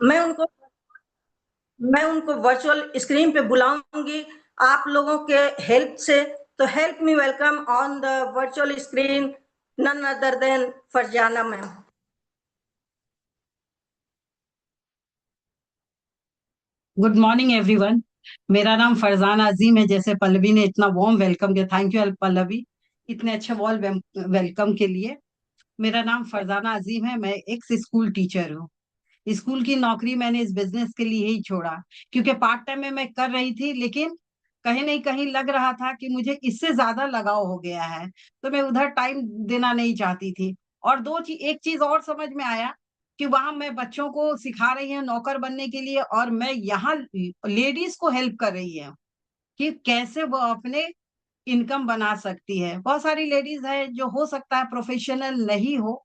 मैं उनको मैं उनको वर्चुअल स्क्रीन पे बुलाऊंगी आप लोगों के हेल्प से। तो help me welcome on the virtual screen none other than Farzana ma'am. Good morning everyone. मेरा नाम फरजान अजीम है। जैसे पल्लवी ने इतना वार्म वेलकम किया, थैंक यू पल्लवी इतने अच्छे वॉर्म वेलकम के लिए। मेरा नाम फरजाना अजीम है। मैं एक स्कूल टीचर हूँ। स्कूल की नौकरी मैंने इस बिजनेस के लिए ही छोड़ा, क्योंकि पार्ट टाइम में मैं कर रही थी, लेकिन कहीं नहीं कहीं लग रहा था कि मुझे इससे ज्यादा लगाव हो गया है, तो मैं उधर टाइम देना नहीं चाहती थी। और एक चीज और समझ में आया कि वहां मैं बच्चों को सिखा रही हूँ नौकर बनने के लिए, और मैं यहाँ लेडीज को हेल्प कर रही हूँ कि कैसे वो अपने इनकम बना सकती है। बहुत सारी लेडीज है जो हो सकता है प्रोफेशनल नहीं हो,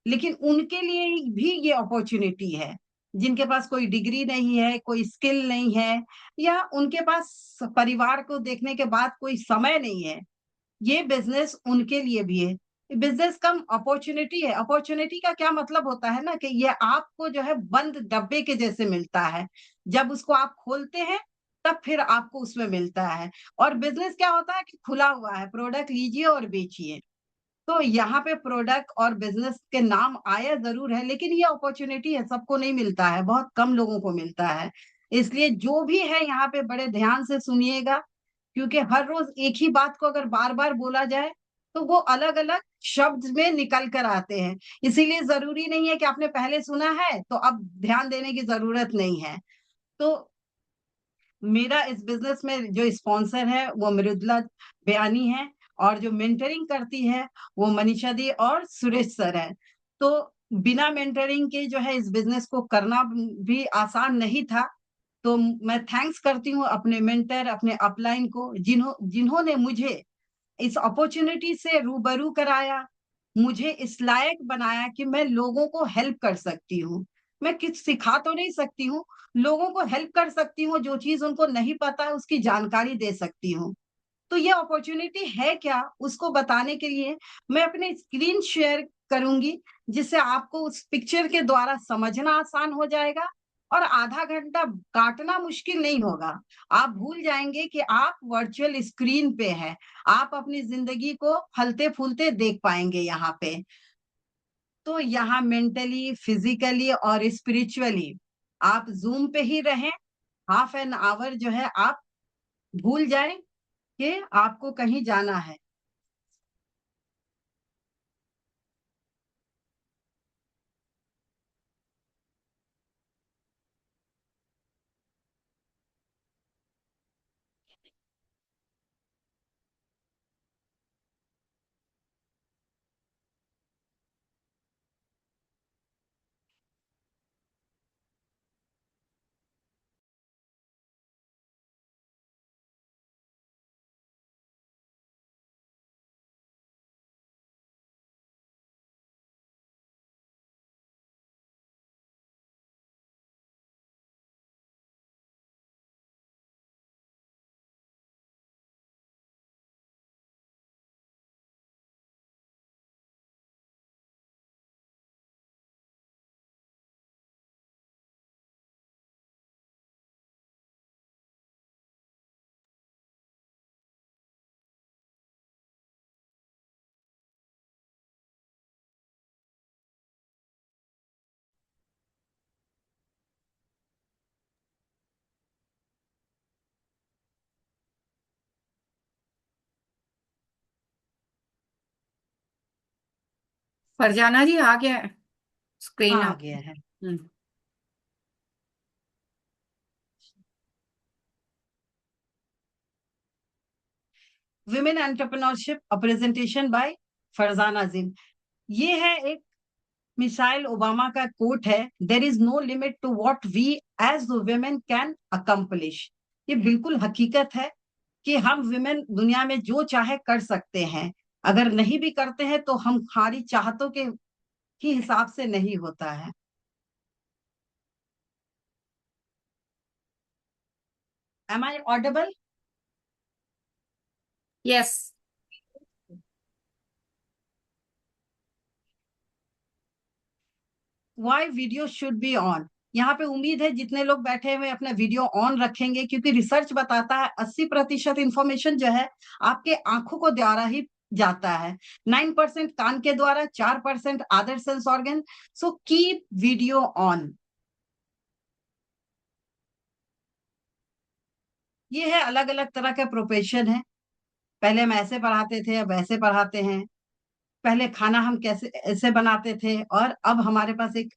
लेकिन उनके लिए भी ये अपॉर्चुनिटी है, जिनके पास कोई डिग्री नहीं है, कोई स्किल नहीं है, या उनके पास परिवार को देखने के बाद कोई समय नहीं है। ये बिजनेस उनके लिए भी है। बिजनेस कम अपॉर्चुनिटी है। अपॉर्चुनिटी का क्या मतलब होता है ना, कि ये आपको जो है बंद डब्बे के जैसे मिलता है। जब उसको आप खोलते हैं तब फिर आपको उसमें मिलता है। और बिजनेस क्या होता है कि खुला हुआ है, प्रोडक्ट लीजिए और बेचिए। तो यहाँ पे प्रोडक्ट और बिजनेस के नाम आया जरूर है, लेकिन ये अपॉर्चुनिटी है, सबको नहीं मिलता है, बहुत कम लोगों को मिलता है। इसलिए जो भी है यहाँ पे बड़े ध्यान से सुनिएगा, क्योंकि हर रोज एक ही बात को अगर बार बार बोला जाए तो वो अलग अलग शब्द में निकल कर आते हैं। इसीलिए जरूरी नहीं है कि आपने पहले सुना है तो अब ध्यान देने की जरूरत नहीं है। तो मेरा इस बिजनेस में जो स्पॉन्सर है वो मृदुला बयानी है, और जो मेंटरिंग करती है वो मनीषा दी और सुरेश सर है। तो बिना मेंटरिंग के जो है इस बिजनेस को करना भी आसान नहीं था। तो मैं थैंक्स करती हूँ अपने मेंटर, अपने अपलाइन को, जिन्होंने मुझे इस अपॉर्चुनिटी से रूबरू कराया, मुझे इस लायक बनाया कि मैं लोगों को हेल्प कर सकती हूँ। मैं कुछ सिखा तो नहीं सकती हूँ, लोगों को हेल्प कर सकती हूँ, जो चीज उनको नहीं पता है उसकी जानकारी दे सकती हूँ। तो ये अपॉर्चुनिटी है क्या, उसको बताने के लिए मैं अपनी स्क्रीन शेयर करूंगी, जिससे आपको उस पिक्चर के द्वारा समझना आसान हो जाएगा, और आधा घंटा काटना मुश्किल नहीं होगा। आप भूल जाएंगे कि आप वर्चुअल स्क्रीन पे हैं। आप अपनी जिंदगी को फलते फूलते देख पाएंगे यहाँ पे। तो यहाँ मेंटली, फिजिकली और स्पिरिचुअली आप जूम पे ही रहें। हाफ एन आवर जो है आप भूल जाएं कि आपको कहीं जाना है। फरजाना जी आ गया है स्क्रीन आ आप। गया है। Women entrepreneurship, a presentation by Farzan Azeem. ये है एक मिसाइल ओबामा का कोट है, there is no limit to what we as women can accomplish. ये बिल्कुल हकीकत है कि हम विमेन दुनिया में जो चाहे कर सकते हैं। अगर नहीं भी करते हैं तो हम हमारी चाहतों के ही हिसाब से नहीं होता है। Am I audible? Yes. Why video should be on? यहाँ पे उम्मीद है जितने लोग बैठे हुए अपना वीडियो ऑन रखेंगे, क्योंकि रिसर्च बताता है 80% इंफॉर्मेशन जो है आपके आंखों को द्वारा ही जाता है, 9% कान के द्वारा, 4% other sense organ. So keep video on. ये है अलग अलग तरह का प्रोफेशन है। पहले हम ऐसे पढ़ाते थे, अब ऐसे पढ़ाते हैं। पहले खाना हम कैसे ऐसे बनाते थे, और अब हमारे पास एक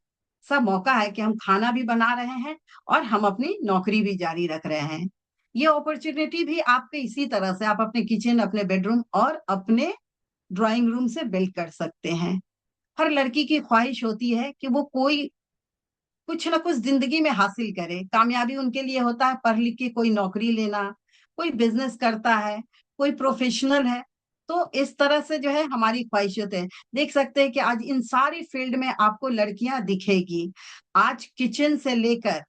सब मौका है कि हम खाना भी बना रहे हैं और हम अपनी नौकरी भी जारी रख रहे हैं। ये अपॉर्चुनिटी भी आपके इसी तरह से आप अपने किचन, अपने बेडरूम और अपने ड्राइंग रूम से बिल्ड कर सकते हैं। हर लड़की की ख्वाहिश होती है कि वो कोई कुछ ना कुछ जिंदगी में हासिल करे। कामयाबी उनके लिए होता है पढ़ लिख के कोई नौकरी लेना, कोई बिजनेस करता है, कोई प्रोफेशनल है। तो इस तरह से जो है हमारी ख्वाहिशत है। देख सकते हैं कि आज इन सारी फील्ड में आपको लड़कियां दिखेगी। आज किचन से लेकर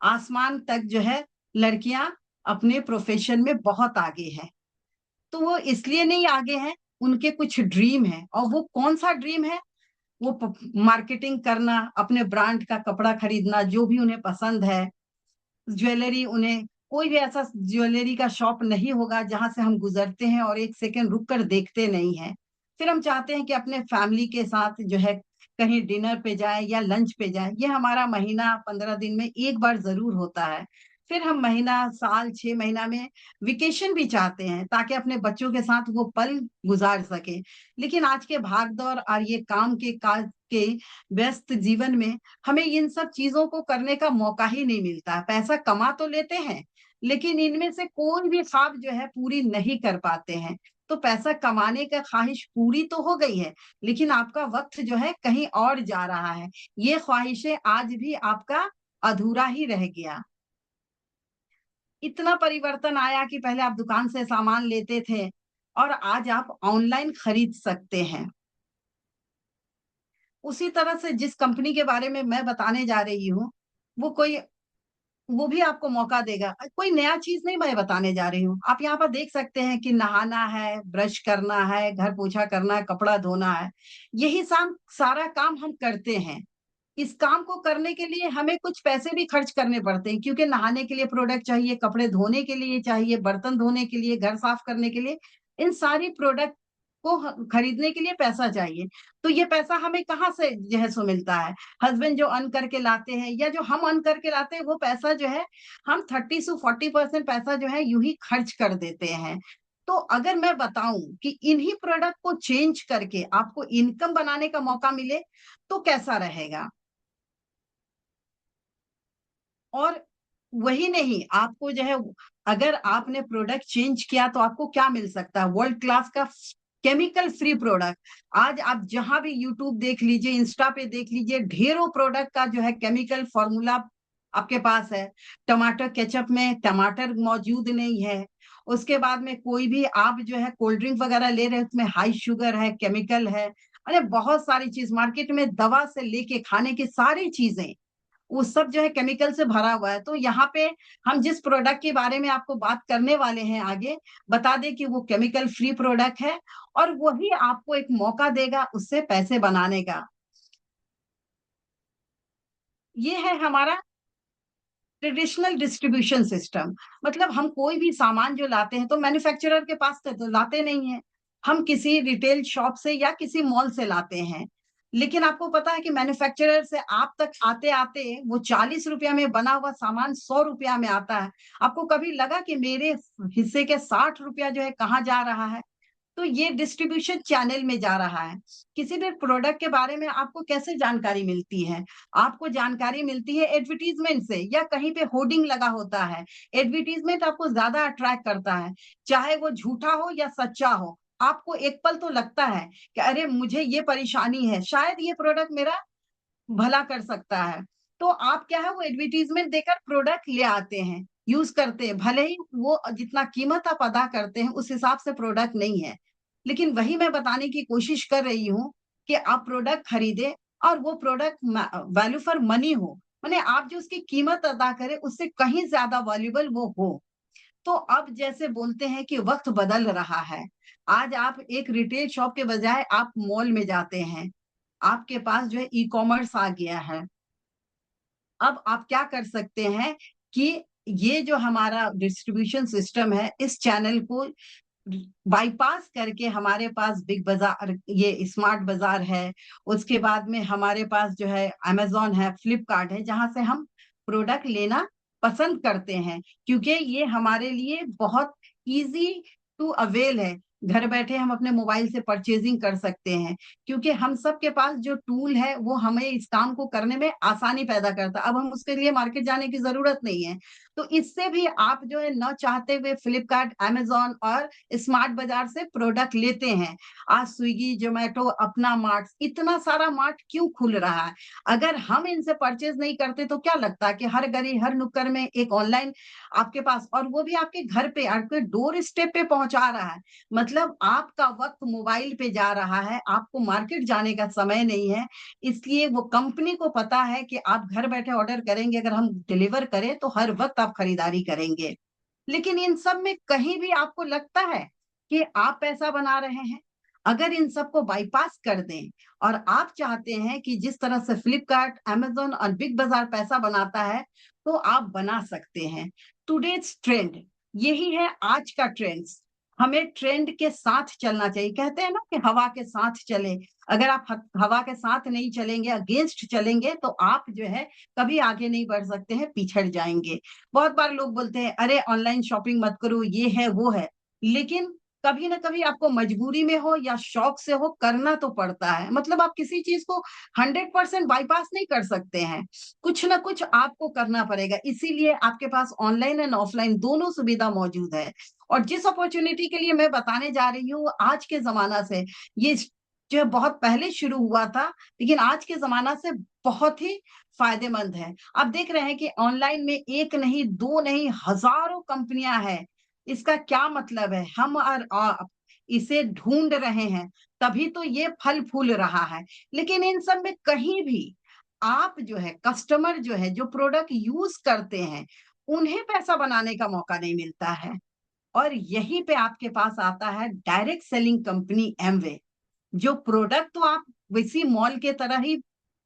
आसमान तक जो है लड़कियां अपने प्रोफेशन में बहुत आगे हैं। तो वो इसलिए नहीं आगे हैं, उनके कुछ ड्रीम है। और वो कौन सा ड्रीम है? वो मार्केटिंग करना, अपने ब्रांड का कपड़ा खरीदना जो भी उन्हें पसंद है, ज्वेलरी। उन्हें कोई भी ऐसा ज्वेलरी का शॉप नहीं होगा जहां से हम गुजरते हैं और एक सेकंड रुक कर देखते नहीं है। फिर हम चाहते हैं कि अपने फैमिली के साथ जो है कहीं डिनर पे जाए या लंच पे जाए। ये हमारा महीना 15 दिन में एक बार जरूर होता है। फिर हम महीना, साल, 6 महीना में वेकेशन भी चाहते हैं ताकि अपने बच्चों के साथ वो पल गुजार सके। लेकिन आज के भाग दौड़ और ये काम के काज के व्यस्त जीवन में हमें इन सब चीजों को करने का मौका ही नहीं मिलता। पैसा कमा तो लेते हैं, लेकिन इनमें से कोई भी ख्वाब जो है पूरी नहीं कर पाते हैं। तो पैसा कमाने का ख्वाहिश पूरी तो हो गई है, लेकिन आपका वक्त जो है कहीं और जा रहा है। ये ख्वाहिशें आज भी आपका अधूरा ही रह गया। इतना परिवर्तन आया कि पहले आप दुकान से सामान लेते थे और आज आप ऑनलाइन खरीद सकते हैं। उसी तरह से जिस कंपनी के बारे में मैं बताने जा रही हूँ, वो कोई वो भी आपको मौका देगा। कोई नया चीज नहीं मैं बताने जा रही हूँ। आप यहाँ पर देख सकते हैं कि नहाना है, ब्रश करना है, घर पोछा करना है, कपड़ा धोना है, यही सारा काम हम करते हैं। इस काम को करने के लिए हमें कुछ पैसे भी खर्च करने पड़ते हैं, क्योंकि नहाने के लिए प्रोडक्ट चाहिए, कपड़े धोने के लिए चाहिए, बर्तन धोने के लिए, घर साफ करने के लिए, इन सारी प्रोडक्ट को खरीदने के लिए पैसा चाहिए। तो ये पैसा हमें कहाँ से जो है सो मिलता है? हस्बैंड जो अर्न करके लाते हैं या जो हम अर्न करके लाते हैं, वो पैसा जो है हम 30 से 40% पैसा जो है यूं ही खर्च कर देते हैं। तो अगर मैं बताऊं कि इन्हीं प्रोडक्ट को चेंज करके आपको इनकम बनाने का मौका मिले तो कैसा रहेगा? और वही नहीं, आपको जो है अगर आपने प्रोडक्ट चेंज किया तो आपको क्या मिल सकता है? वर्ल्ड क्लास का केमिकल फ्री प्रोडक्ट। आज आप जहां भी यूट्यूब देख लीजिए, इंस्टा पे देख लीजिए, ढेरों प्रोडक्ट का जो है केमिकल फॉर्मूला आपके पास है। टमाटर केचप में टमाटर मौजूद नहीं है। उसके बाद में कोई भी आप जो है कोल्ड ड्रिंक वगैरह ले रहे हैं, उसमें हाई शुगर है, केमिकल है। अरे बहुत सारी चीज मार्केट में, दवा से लेके खाने की सारी चीजें, वो सब जो है केमिकल से भरा हुआ है। तो यहाँ पे हम जिस प्रोडक्ट के बारे में आपको बात करने वाले हैं आगे, बता दें कि वो केमिकल फ्री प्रोडक्ट है और वही आपको एक मौका देगा उससे पैसे बनाने का। ये है हमारा ट्रेडिशनल डिस्ट्रीब्यूशन सिस्टम। मतलब हम कोई भी सामान जो लाते हैं तो मैन्युफैक्चरर के पास तो लाते नहीं है, हम किसी रिटेल शॉप से या किसी मॉल से लाते हैं। लेकिन आपको पता है कि मैन्युफैक्चरर से आप तक आते आते वो 40 रुपया में बना हुआ सामान 100 रुपया में आता है। आपको कभी लगा कि मेरे हिस्से के 60 रुपया जो है कहाँ जा रहा है? तो ये डिस्ट्रीब्यूशन चैनल में जा रहा है। किसी भी प्रोडक्ट के बारे में आपको कैसे जानकारी मिलती है? आपको जानकारी मिलती है एडवर्टीजमेंट से, या कहीं पे होर्डिंग लगा होता है। एडवर्टीजमेंट आपको ज्यादा अट्रैक्ट करता है, चाहे वो झूठा हो या सच्चा हो। आपको एक पल तो लगता है कि अरे मुझे ये परेशानी है, शायद ये प्रोडक्ट मेरा भला कर सकता है। तो आप क्या है वो एडवर्टीजमेंट देकर प्रोडक्ट ले आते हैं, यूज करते हैं। भले ही वो जितना कीमत आप अदा करते हैं उस हिसाब से प्रोडक्ट नहीं है, लेकिन वही मैं बताने की कोशिश कर रही हूँ कि आप प्रोडक्ट खरीदे और वो प्रोडक्ट वैल्यू फॉर मनी हो, माने आप जो उसकी कीमत अदा करें उससे कहीं ज्यादा वैल्यूबल वो हो। तो अब जैसे बोलते हैं कि वक्त बदल रहा है। आज आप एक रिटेल शॉप के बजाय आप मॉल में जाते हैं, आपके पास जो है ई कॉमर्स आ गया है। अब आप क्या कर सकते हैं कि ये जो हमारा डिस्ट्रीब्यूशन सिस्टम है, इस चैनल को बाईपास करके हमारे पास बिग बाजार, ये स्मार्ट बाजार है, उसके बाद में हमारे पास जो है अमेजोन है, फ्लिपकार्ट है, जहां से हम प्रोडक्ट लेना पसंद करते हैं, क्योंकि ये हमारे लिए बहुत इजी टू अवेल है। घर बैठे हम अपने मोबाइल से परचेजिंग कर सकते हैं, क्योंकि हम सब के पास जो टूल है वो हमें इस काम को करने में आसानी पैदा करता है। अब हम उसके लिए मार्केट जाने की जरूरत नहीं है। तो इससे भी आप जो है न चाहते हुए फ्लिपकार्ट, अमेजोन और स्मार्ट बाजार से प्रोडक्ट लेते हैं। आज स्विगी, जोमेटो, अपना मार्ट, इतना सारा मार्ट क्यों खुल रहा है? अगर हम इनसे परचेज नहीं करते तो क्या लगता है कि हर गली हर नुक्कड़ में एक ऑनलाइन आपके पास, और वो भी आपके घर पे, आपके डोर स्टेप पे पहुंचा रहा है। मतलब आपका वक्त मोबाइल पे जा रहा है, आपको मार्केट जाने का समय नहीं है। इसलिए वो कंपनी को पता है कि आप घर बैठे ऑर्डर करेंगे, अगर हम डिलीवर करें तो हर वक्त आप खरीदारी करेंगे। लेकिन इन सब में कहीं भी आपको लगता है कि आप पैसा बना रहे हैं? अगर इन सबको बाईपास कर दें और आप चाहते हैं कि जिस तरह से फ्लिपकार्ट, अमेजोन और बिग बाजार पैसा बनाता है, तो आप बना सकते हैं। टुडेज ट्रेंड यही है, आज का ट्रेंड। हमें ट्रेंड के साथ चलना चाहिए। कहते हैं ना कि हवा के साथ चले। अगर आप हवा के साथ नहीं चलेंगे, अगेंस्ट चलेंगे, तो आप जो है कभी आगे नहीं बढ़ सकते हैं, पिछड़ जाएंगे। बहुत बार लोग बोलते हैं अरे ऑनलाइन शॉपिंग मत करो, ये है वो है, लेकिन कभी ना कभी आपको मजबूरी में हो या शौक से हो, करना तो पड़ता है। मतलब आप किसी चीज को 100% बाईपास नहीं कर सकते हैं, कुछ ना कुछ आपको करना पड़ेगा। इसीलिए आपके पास ऑनलाइन एंड ऑफलाइन दोनों सुविधा मौजूद है। और जिस अपॉर्चुनिटी के लिए मैं बताने जा रही हूँ, आज के जमाना से ये जो बहुत पहले शुरू हुआ था, लेकिन आज के जमाना से बहुत ही फायदेमंद है। आप देख रहे हैं कि ऑनलाइन में एक नहीं, दो नहीं, हजारों कंपनियां हैं। इसका क्या मतलब है? हम और इसे ढूंढ रहे हैं, तभी तो ये फल फूल रहा है। लेकिन इन सब में कहीं भी आप जो है, कस्टमर जो है, जो प्रोडक्ट यूज करते हैं, उन्हें पैसा बनाने का मौका नहीं मिलता है। और यहीं पे आपके पास आता है डायरेक्ट सेलिंग कंपनी एमवे। जो प्रोडक्ट तो आप किसी मॉल के तरह ही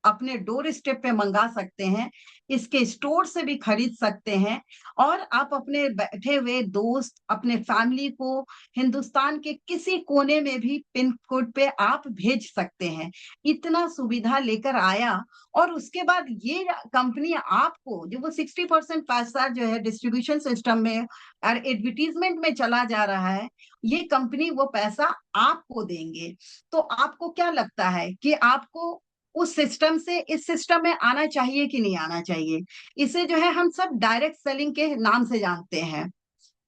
अपने डोर स्टेप पे मंगा सकते हैं, इसके स्टोर से भी खरीद सकते हैं, और आप अपने बैठे हुए दोस्त, अपने फैमिली को हिंदुस्तान के किसी कोने में भी पिन कोड पे आप भेज सकते हैं। इतना सुविधा लेकर आया, और उसके बाद ये कंपनी आपको जो वो 60% पैसा जो है डिस्ट्रीब्यूशन सिस्टम में और एडवर्टीजमेंट में चला जा रहा है, ये कंपनी वो पैसा आपको देंगे। तो आपको क्या लगता है कि आपको उस सिस्टम से इस सिस्टम में आना चाहिए कि नहीं आना चाहिए? इसे जो है हम सब डायरेक्ट सेलिंग के नाम से जानते हैं।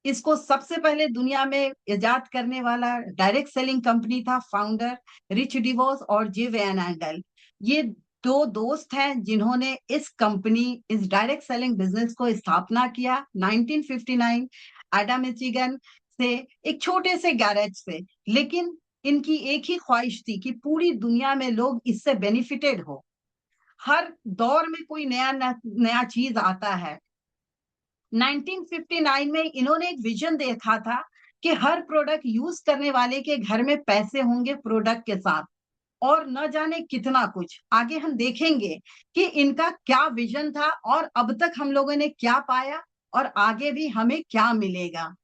इसको सबसे पहले दुनिया में इजाद करने वाला डायरेक्ट सेलिंग कंपनी था फाउंडर रिच डिवोस और जे वैन एंडल। ये दो दोस्त हैं जिन्होंने इस डायरेक्ट सेलिंग बिजनेस को स्थापना किया 1959 एडम मिचिगन से, एक छोटे से गैरेज से। लेकिन इनकी एक ही ख्वाहिश थी कि पूरी दुनिया में लोग इससे बेनिफिटेड हो। हर दौर में कोई नया नया चीज आता है। 1959 में इन्होंने एक विजन देखा था कि हर प्रोडक्ट यूज करने वाले के घर में पैसे होंगे प्रोडक्ट के साथ, और न जाने कितना कुछ। आगे हम देखेंगे कि इनका क्या विजन था, और अब तक हम लोगों ने क्या पाया, और आगे भी हमें क्या मिलेगा।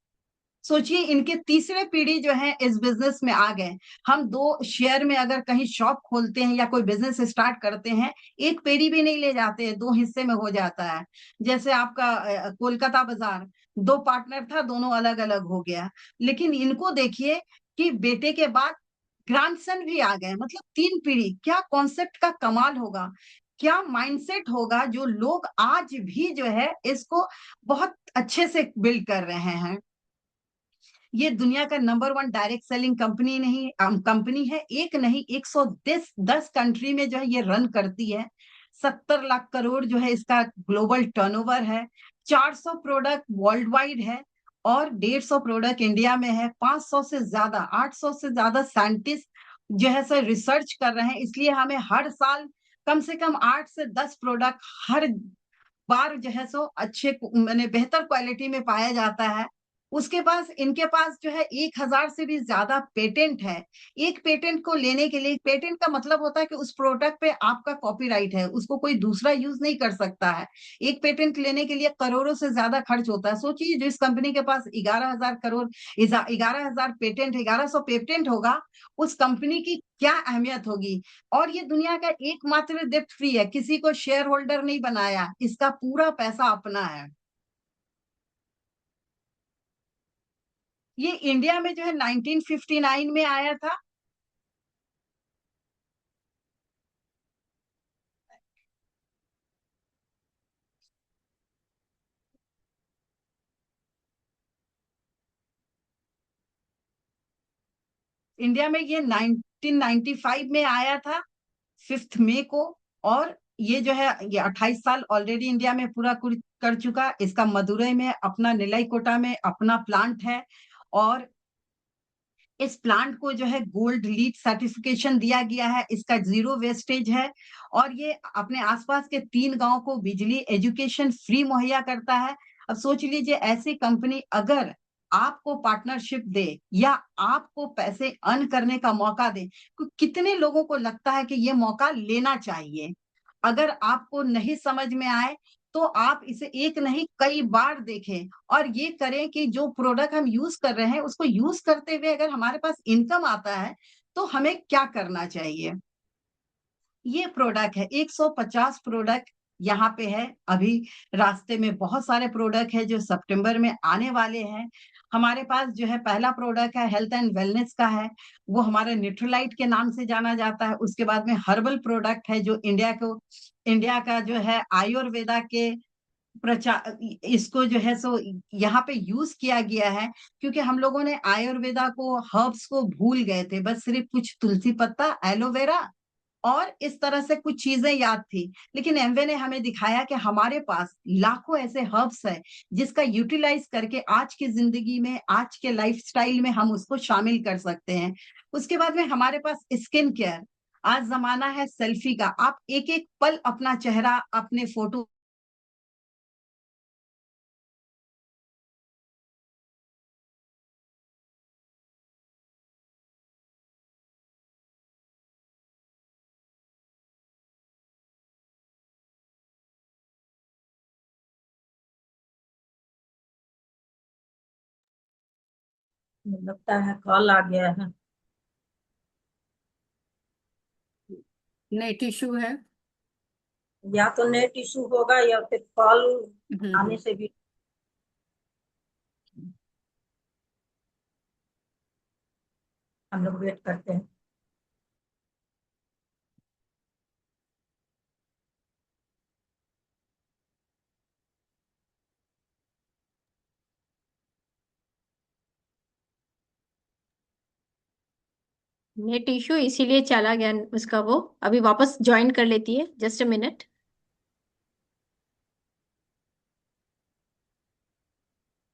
सोचिए, इनके तीसरे पीढ़ी जो है इस बिजनेस में आ गए। हम दो शेयर में अगर कहीं शॉप खोलते हैं या कोई बिजनेस स्टार्ट करते हैं, एक पीढ़ी भी नहीं ले जाते हैं, दो हिस्से में हो जाता है। जैसे आपका कोलकाता बाजार, दो पार्टनर था, दोनों अलग अलग हो गया। लेकिन इनको देखिए कि बेटे के बाद ग्रैंडसन भी आ गए। मतलब 3 पीढ़ी, क्या कॉन्सेप्ट का कमाल होगा, क्या माइंडसेट होगा, जो लोग आज भी जो है इसको बहुत अच्छे से बिल्ड कर रहे हैं। ये दुनिया का नंबर 1 डायरेक्ट सेलिंग कंपनी है। एक नहीं, 110 कंट्री में जो है ये रन करती है। 70 लाख करोड़ जो है इसका ग्लोबल टर्नओवर है। 400 प्रोडक्ट वर्ल्ड वाइड है, और 150 प्रोडक्ट इंडिया में है। 500 से ज्यादा, 800 से ज्यादा साइंटिस्ट जो है सर रिसर्च कर रहे हैं। इसलिए हमें हर साल कम से कम 8 से 10 प्रोडक्ट हर बार जो है सो अच्छे, मैंने बेहतर क्वालिटी में पाया जाता है। उसके पास, इनके पास जो है 1,000 से भी ज्यादा पेटेंट है। एक पेटेंट को लेने के लिए, पेटेंट का मतलब होता है कि उस प्रोडक्ट पे आपका कॉपीराइट है, उसको कोई दूसरा यूज नहीं कर सकता है। एक पेटेंट लेने के लिए करोड़ों से ज्यादा खर्च होता है। सोचिए, जिस कंपनी के पास 11,000 करोड़, 11,000 पेटेंट, 1,100 पेटेंट होगा, उस कंपनी की क्या अहमियत होगी। और ये दुनिया का एकमात्र डेब्ट फ्री है, किसी को शेयर होल्डर नहीं बनाया, इसका पूरा पैसा अपना है। ये इंडिया में जो है 1959 में आया था। इंडिया में ये 1995 में आया था, 5 मई को। और ये जो है, ये 28 साल ऑलरेडी इंडिया में पूरा कर चुका। इसका मदुरई में अपना, निलयकोटा में अपना प्लांट है। और इस प्लांट को जो है गोल्ड लीड सर्टिफिकेशन दिया गया है। इसका 0 वेस्टेज है। और ये अपने आसपास के 3 गांव को बिजली, एजुकेशन फ्री मुहैया करता है। अब सोच लीजिए, ऐसी कंपनी अगर आपको पार्टनरशिप दे या आपको पैसे अर्न करने का मौका दे, तो कितने लोगों को लगता है कि ये मौका लेना चाहिए। अगर आपको नहीं समझ में आए तो आप इसे एक नहीं कई बार देखें, और ये करें कि जो प्रोडक्ट हम यूज कर रहे हैं उसको यूज करते हुए अगर हमारे पास इनकम आता है तो हमें क्या करना चाहिए। ये प्रोडक्ट है, 150 प्रोडक्ट यहाँ पे है अभी। रास्ते में बहुत सारे प्रोडक्ट है जो सितंबर में आने वाले हैं। हमारे पास जो है पहला प्रोडक्ट है, हेल्थ एंड वेलनेस का है। वो हमारे न्यूट्रलाइट के नाम से जाना जाता है। उसके बाद में हर्बल प्रोडक्ट है, जो इंडिया का जो है आयुर्वेदा के प्रचार, इसको जो है सो यहाँ पे यूज किया गया है। क्योंकि हम लोगों ने आयुर्वेदा को, हर्ब्स को भूल गए थे, बस सिर्फ कुछ तुलसी पत्ता, एलोवेरा और इस तरह से कुछ चीजें याद थी। लेकिन एमवे ने हमें दिखाया कि हमारे पास लाखों ऐसे हर्ब्स है जिसका यूटिलाइज करके आज की जिंदगी में, आज के लाइफस्टाइल में हम उसको शामिल कर सकते हैं। उसके बाद में हमारे पास स्किन केयर। आज जमाना है सेल्फी का, आप एक एक पल अपना चेहरा, अपने फोटो लगता है कॉल आ गया है। नेट इशू है। या तो नेट इशू होगा या फिर कॉल आने हम्म। से भी। हम लोग वेट करते हैं। नेट इशू इसीलिए चला गया उसका। वो अभी वापस ज्वाइन कर लेती है, जस्ट अ मिनट।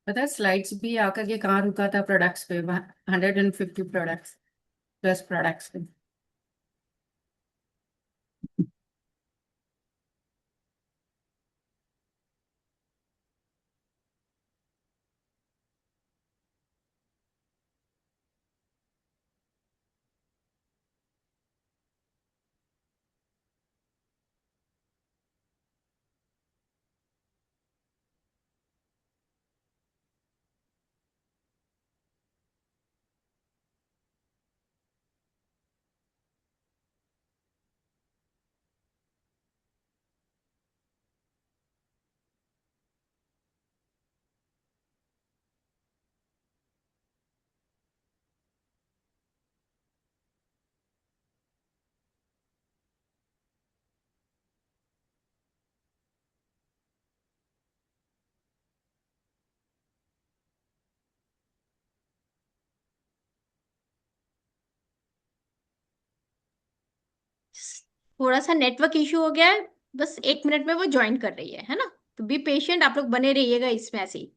पता है स्लाइड्स भी आकर के कहाँ रुका था, प्रोडक्ट्स पे, 150 प्रोडक्ट्स, प्लस प्रोडक्ट्स पे। थोड़ा सा नेटवर्क इशू हो गया है। बस 1 मिनट में वो ज्वाइन कर रही है ना। तो बी पेशेंट, आप लोग बने रहिएगा इसमें ऐसे ही।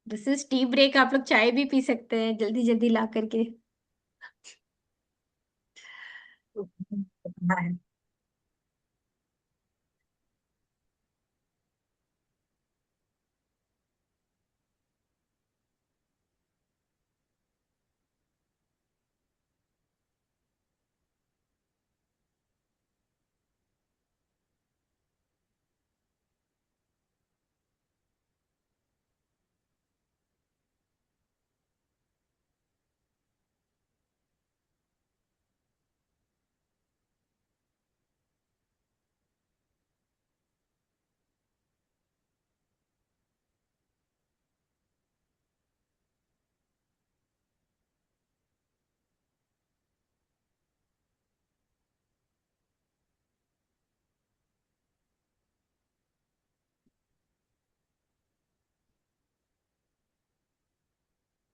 दिस इज टी ब्रेक, आप लोग चाय भी पी सकते हैं जल्दी जल्दी ला करके।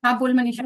हाँ बोल मनीषा।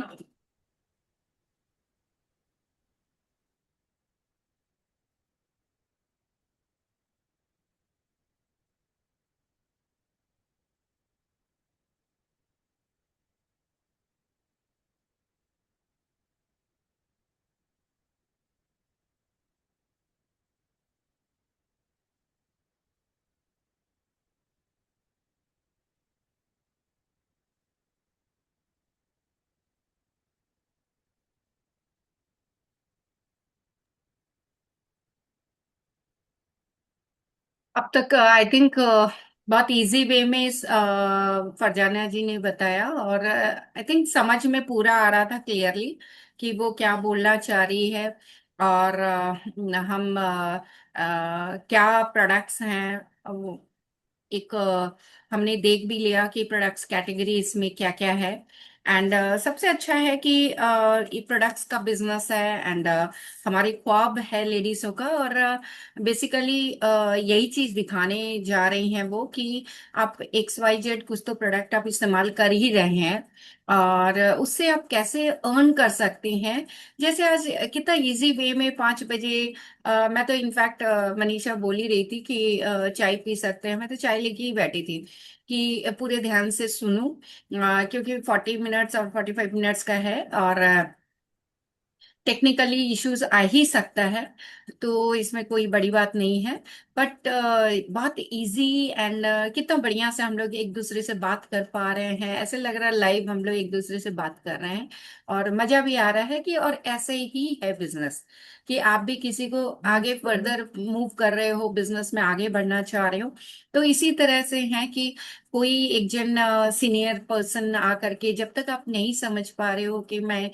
अब तक आई थिंक बहुत इजी वे में फरजाना जी ने बताया, और आई थिंक समझ में पूरा आ रहा था क्लियरली कि वो क्या बोलना चाह रही है। और हम क्या प्रोडक्ट्स हैं, एक हमने देख भी लिया कि प्रोडक्ट्स कैटेगरी इसमें क्या क्या है। एंड सबसे अच्छा है कि ये प्रोडक्ट्स का बिजनेस है, एंड हमारी ख्वाब है लेडीज़ों का। और बेसिकली यही चीज़ दिखाने जा रही हैं वो कि आप XYZ कुछ तो प्रोडक्ट आप इस्तेमाल कर ही रहे हैं, और उससे आप कैसे अर्न कर सकते हैं। जैसे आज कितना इजी वे में 5 बजे मैं तो इनफैक्ट मनीषा बोल ही रही थी कि चाय पी सकते हैं, मैं तो चाय लेके ही बैठी थी कि पूरे ध्यान से सुनूं, क्योंकि 40 मिनट्स और 45 मिनट्स का है, और टेक्निकली इश्यूज आ ही सकता है, तो इसमें कोई बड़ी बात नहीं है। बट बहुत इजी एंड कितना बढ़िया से हम लोग एक दूसरे से बात कर पा रहे हैं, ऐसे लग रहा है लाइव हम लोग एक दूसरे से बात कर रहे हैं, और मजा भी आ रहा है कि और ऐसे ही है बिजनेस, कि आप भी किसी को आगे फर्दर मूव कर रहे हो, बिजनेस में आगे बढ़ना चाह रहे हो, तो इसी तरह से है कि कोई एक जन सीनियर पर्सन आकर के, जब तक आप नहीं समझ पा रहे हो कि मैं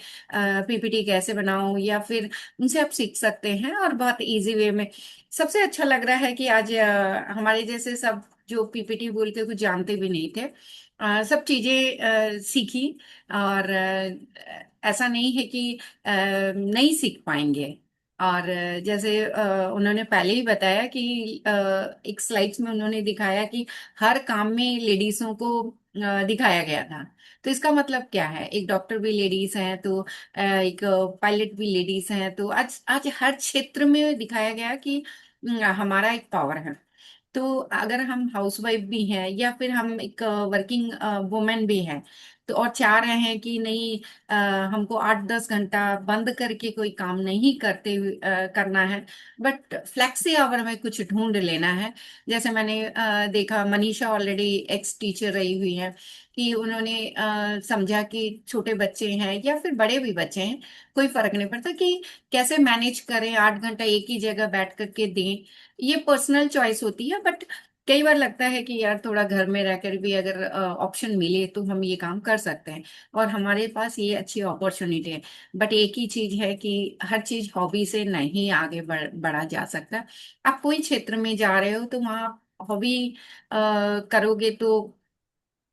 PPT कैसे बनाऊं, या फिर उनसे आप सीख सकते हैं, और बहुत इजी वे में। सबसे अच्छा लग रहा है कि आज हमारे जैसे सब जो PPT बोल के कुछ जानते भी नहीं थे, सब चीजें सीखी। और ऐसा नहीं है कि नहीं सीख पाएंगे। और जैसे उन्होंने पहले ही बताया कि एक स्लाइड्स में उन्होंने दिखाया कि हर काम में लेडीजों को दिखाया गया था। तो इसका मतलब क्या है, एक डॉक्टर भी लेडीज हैं, तो एक पायलट भी लेडीज हैं, तो आज आज हर क्षेत्र में दिखाया गया कि हमारा एक पावर है। तो अगर हम हाउसवाइफ भी हैं, या फिर हम एक वर्किंग वुमेन भी हैं, तो और चाह रहे हैं कि नहीं, हमको 8-10 घंटा बंद करके कोई काम नहीं करना है, बट फ्लेक्सी आवर में कुछ ढूंढ लेना है। जैसे मैंने देखा, मनीषा ऑलरेडी एक्स टीचर रही हुई है, कि उन्होंने समझा कि छोटे बच्चे हैं या फिर बड़े भी बच्चे हैं, कोई फर्क नहीं पड़ता कि कैसे मैनेज करें, 8 घंटा एक ही जगह बैठ करके दें। ये पर्सनल चॉइस होती है, बट कई बार लगता है कि यार थोड़ा घर में रहकर भी अगर ऑप्शन मिले तो हम ये काम कर सकते हैं, और हमारे पास ये अच्छी अपॉर्चुनिटी है। बट एक ही चीज है कि हर चीज हॉबी से नहीं आगे बढ़ा जा सकता। आप कोई क्षेत्र में जा रहे हो तो वहाँ हॉबी करोगे तो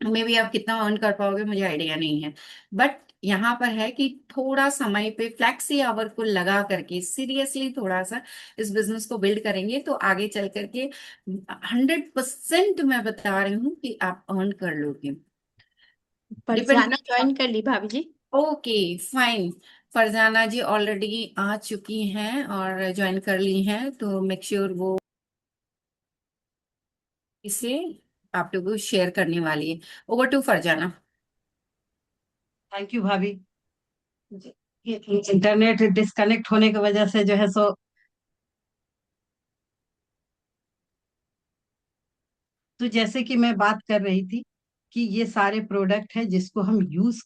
मे भी आप कितना अर्न कर पाओगे मुझे आइडिया नहीं है। बट यहाँ पर है कि थोड़ा समय पे फ्लैक्सी आवर को लगा करके सीरियसली थोड़ा सा इस बिजनेस को बिल्ड करेंगे, तो आगे चल करके 100% मैं बता रही हूँ कि आप अर्न कर लोगे। डिपेंड। फरजाना ज्वाइन कर ली भाभी जी। Okay, fine. Farzana ji already आ चुकी हैं और ज्वाइन कर ली हैं, तो मेक श्योर वो इसे आप लोगों को शेयर करने वाली है। Over to Farzana. Thank you भाभी। ये इंटरनेट डिस्कनेक्ट होने की वजह से जो है सो, तो जैसे कि मैं बात कर रही थी कि ये सारे प्रोडक्ट है जिसको हम यूज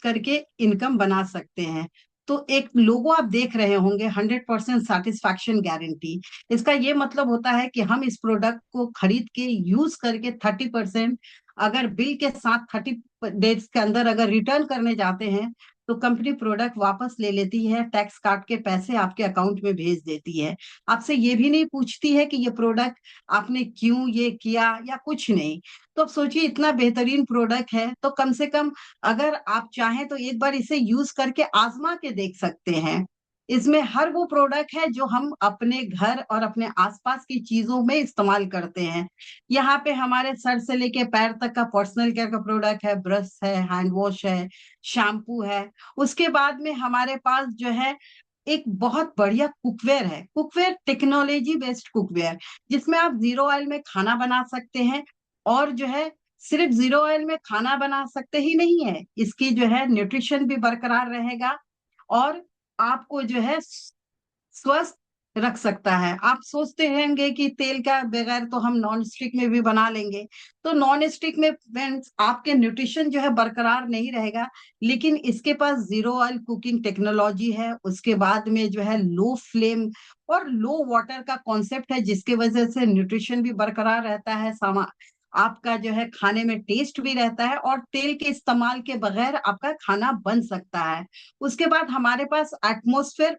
करके इनकम बना सकते हैं। तो एक लोगो आप देख रहे होंगे 100% सेटिस्फैक्शन गारंटी। इसका ये मतलब होता है कि हम इस प्रोडक्ट को खरीद के यूज करके 30%, अगर बिल के साथ 30 डेज के अंदर अगर रिटर्न करने जाते हैं तो कंपनी प्रोडक्ट वापस ले लेती है, टैक्स काट के पैसे आपके अकाउंट में भेज देती है। आपसे ये भी नहीं पूछती है कि ये प्रोडक्ट आपने क्यों ये किया या कुछ नहीं। तो अब सोचिए, इतना बेहतरीन प्रोडक्ट है, तो कम से कम अगर आप चाहें तो एक बार इसे यूज करके आजमा के देख सकते हैं। इसमें हर वो प्रोडक्ट है जो हम अपने घर और अपने आसपास की चीजों में इस्तेमाल करते हैं। यहाँ पे हमारे सर से लेके पैर तक का पर्सनल केयर का प्रोडक्ट है, ब्रश है, हैंड वॉश है, शैम्पू है। उसके बाद में हमारे पास जो है एक बहुत बढ़िया कुकवेयर है, कुकवेयर टेक्नोलॉजी बेस्ड कुकवेयर, जिसमें आप जीरो ऑयल में खाना बना सकते हैं। और जो है सिर्फ जीरो ऑयल में खाना बना सकते ही नहीं है, इसकी जो है न्यूट्रिशन भी बरकरार रहेगा और आपको जो है स्वस्थ रख सकता है। आप सोचते होंगे कि तेल का बगैर तो हम नॉन स्टिक में भी बना लेंगे, तो नॉन स्टिक में फ्रेंड्स आपके न्यूट्रिशन जो है बरकरार नहीं रहेगा, लेकिन इसके पास जीरो ऑयल कुकिंग टेक्नोलॉजी है। उसके बाद में जो है लो फ्लेम और लो वाटर का कॉन्सेप्ट है, जिसके वजह से न्यूट्रिशन भी बरकरार रहता है, सामा आपका जो है खाने में टेस्ट भी रहता है और तेल के इस्तेमाल के बगैर आपका खाना बन सकता है। उसके बाद हमारे पास एटमॉस्फेयर,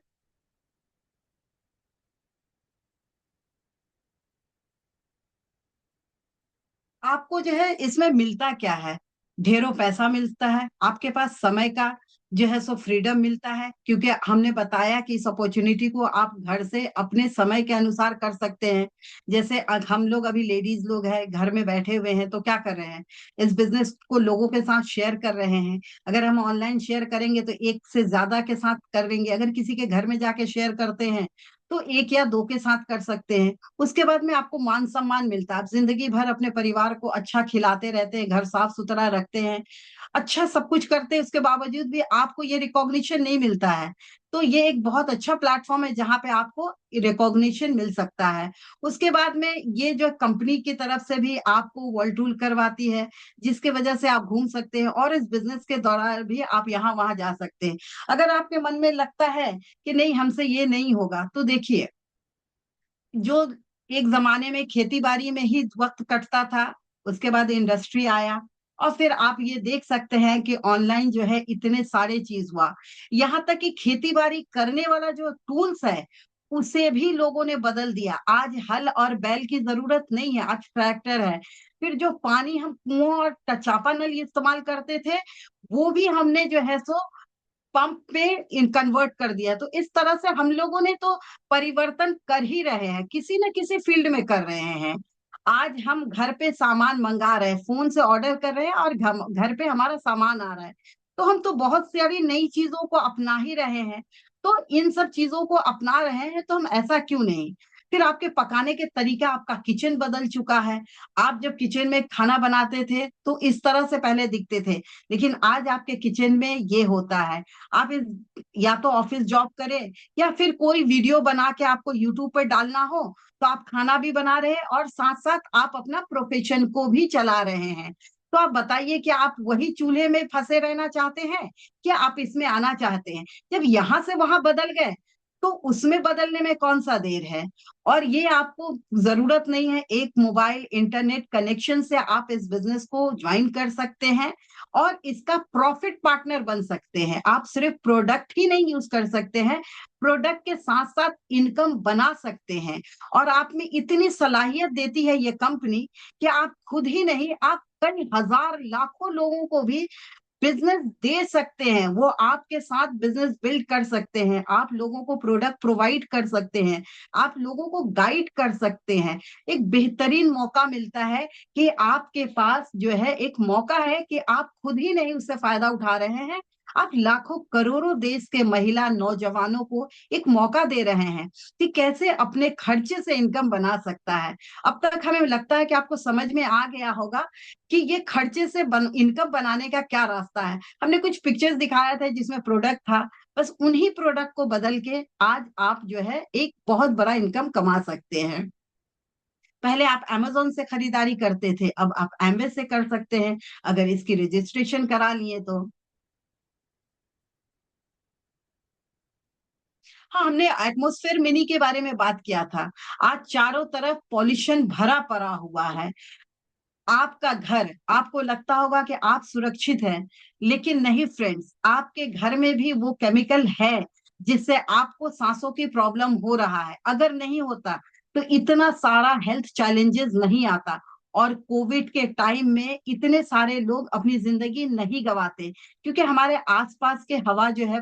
आपको जो है इसमें मिलता क्या है, ढेरों पैसा मिलता है, आपके पास समय का जो है सो फ्रीडम मिलता है, क्योंकि हमने बताया कि इस अपॉर्चुनिटी को आप घर से अपने समय के अनुसार कर सकते हैं। जैसे हम लोग अभी लेडीज लोग हैं, घर में बैठे हुए हैं, तो क्या कर रहे हैं, इस बिजनेस को लोगों के साथ शेयर कर रहे हैं। अगर हम ऑनलाइन शेयर करेंगे तो एक से ज्यादा के साथ करेंगे, अगर किसी के घर में जाके शेयर करते हैं तो एक या दो के साथ कर सकते हैं। उसके बाद में आपको मान सम्मान मिलता है, आप जिंदगी भर अपने परिवार को अच्छा खिलाते रहते हैं, घर साफ सुथरा रखते हैं, अच्छा सब कुछ करते हैं, उसके बावजूद भी आपको ये रिकॉग्निशन नहीं मिलता है। तो ये एक बहुत अच्छा प्लेटफॉर्म है जहां पे आपको रिकॉग्निशन मिल सकता है। उसके बाद में ये जो कंपनी की तरफ से भी आपको वर्ल्ड टूर करवाती है, जिसके वजह से आप घूम सकते हैं और इस बिजनेस के दौरान भी आप यहाँ वहां जा सकते हैं। अगर आपके मन में लगता है कि नहीं हमसे ये नहीं होगा, तो देखिए, जो एक जमाने में खेती बाड़ी में ही वक्त कटता था, उसके बाद इंडस्ट्री आया, और फिर आप ये देख सकते हैं कि ऑनलाइन जो है इतने सारे चीज हुआ। यहाँ तक कि खेती बाड़ी करने वाला जो टूल्स है उसे भी लोगों ने बदल दिया। आज हल और बैल की जरूरत नहीं है, आज ट्रैक्टर है। फिर जो पानी हम कुआं और चापानल इस्तेमाल करते थे, वो भी हमने जो है सो पंप में कन्वर्ट कर दिया। तो इस तरह से हम लोगों ने तो परिवर्तन कर ही रहे हैं, किसी न किसी फील्ड में कर रहे हैं। आज हम घर पे सामान मंगा रहे हैं, फोन से ऑर्डर कर रहे हैं और घर पे हमारा सामान आ रहा है। तो हम तो बहुत सारी नई चीजों को अपना ही रहे हैं। तो इन सब चीजों को अपना रहे हैं तो हम ऐसा क्यों नहीं। फिर आपके पकाने के तरीका, आपका किचन बदल चुका है। आप जब किचन में खाना बनाते थे तो इस तरह से पहले दिखते थे, लेकिन आज आपके किचन में ये होता है। आप या तो ऑफिस जॉब करें या फिर कोई वीडियो बना के आपको यूट्यूब पर डालना हो, तो आप खाना भी बना रहे हैं और साथ साथ आप अपना प्रोफेशन को भी चला रहे हैं। तो आप बताइए कि आप वही चूल्हे में फंसे रहना चाहते हैं कि आप इसमें आना चाहते हैं। जब यहां से वहां बदल गए तो उसमें बदलने में कौन सा देर है। और ये आपको जरूरत नहीं है, एक मोबाइल इंटरनेट कनेक्शन से आप इस बिजनेस को ज्वाइन कर सकते हैं और इसका प्रॉफिट पार्टनर बन सकते हैं। आप सिर्फ प्रोडक्ट ही नहीं यूज कर सकते हैं, प्रोडक्ट के साथ साथ इनकम बना सकते हैं। और आप में इतनी सलाहियत देती है ये कंपनी कि आप खुद ही नहीं, आप कई हजार लाखों लोगों को भी बिजनेस दे सकते हैं। वो आपके साथ बिजनेस बिल्ड कर सकते हैं, आप लोगों को प्रोडक्ट प्रोवाइड कर सकते हैं, आप लोगों को गाइड कर सकते हैं। एक बेहतरीन मौका मिलता है कि आपके पास जो है एक मौका है कि आप खुद ही नहीं उससे फायदा उठा रहे हैं, आप लाखों करोड़ों देश के महिला नौजवानों को एक मौका दे रहे हैं कि कैसे अपने खर्चे से इनकम बना सकता है। अब तक हमें लगता है कि आपको समझ में आ गया होगा कि ये खर्चे से इनकम बनाने का क्या रास्ता है। हमने कुछ पिक्चर्स दिखाया था जिसमें प्रोडक्ट था, बस उन्हीं प्रोडक्ट को बदल के आज आप जो है एक बहुत बड़ा इनकम कमा सकते हैं। पहले आप अमेज़न से खरीदारी करते थे, अब आप एमवे से कर सकते हैं अगर इसकी रजिस्ट्रेशन करा लिए तो। हाँ, हमने एटमॉस्फेयर मिनी के बारे में बात किया था। आज चारों तरफ पॉल्यूशन भरा पड़ा हुआ है। आपका घर, आपको लगता होगा कि आप सुरक्षित हैं, लेकिन नहीं फ्रेंड्स, आपके घर में भी वो केमिकल है जिससे आपको सांसों की प्रॉब्लम हो रहा है। अगर नहीं होता तो इतना सारा हेल्थ चैलेंजेस नहीं आता, और कोविड के टाइम में इतने सारे लोग अपनी जिंदगी नहीं गंवाते, क्योंकि हमारे आसपास के हवा जो है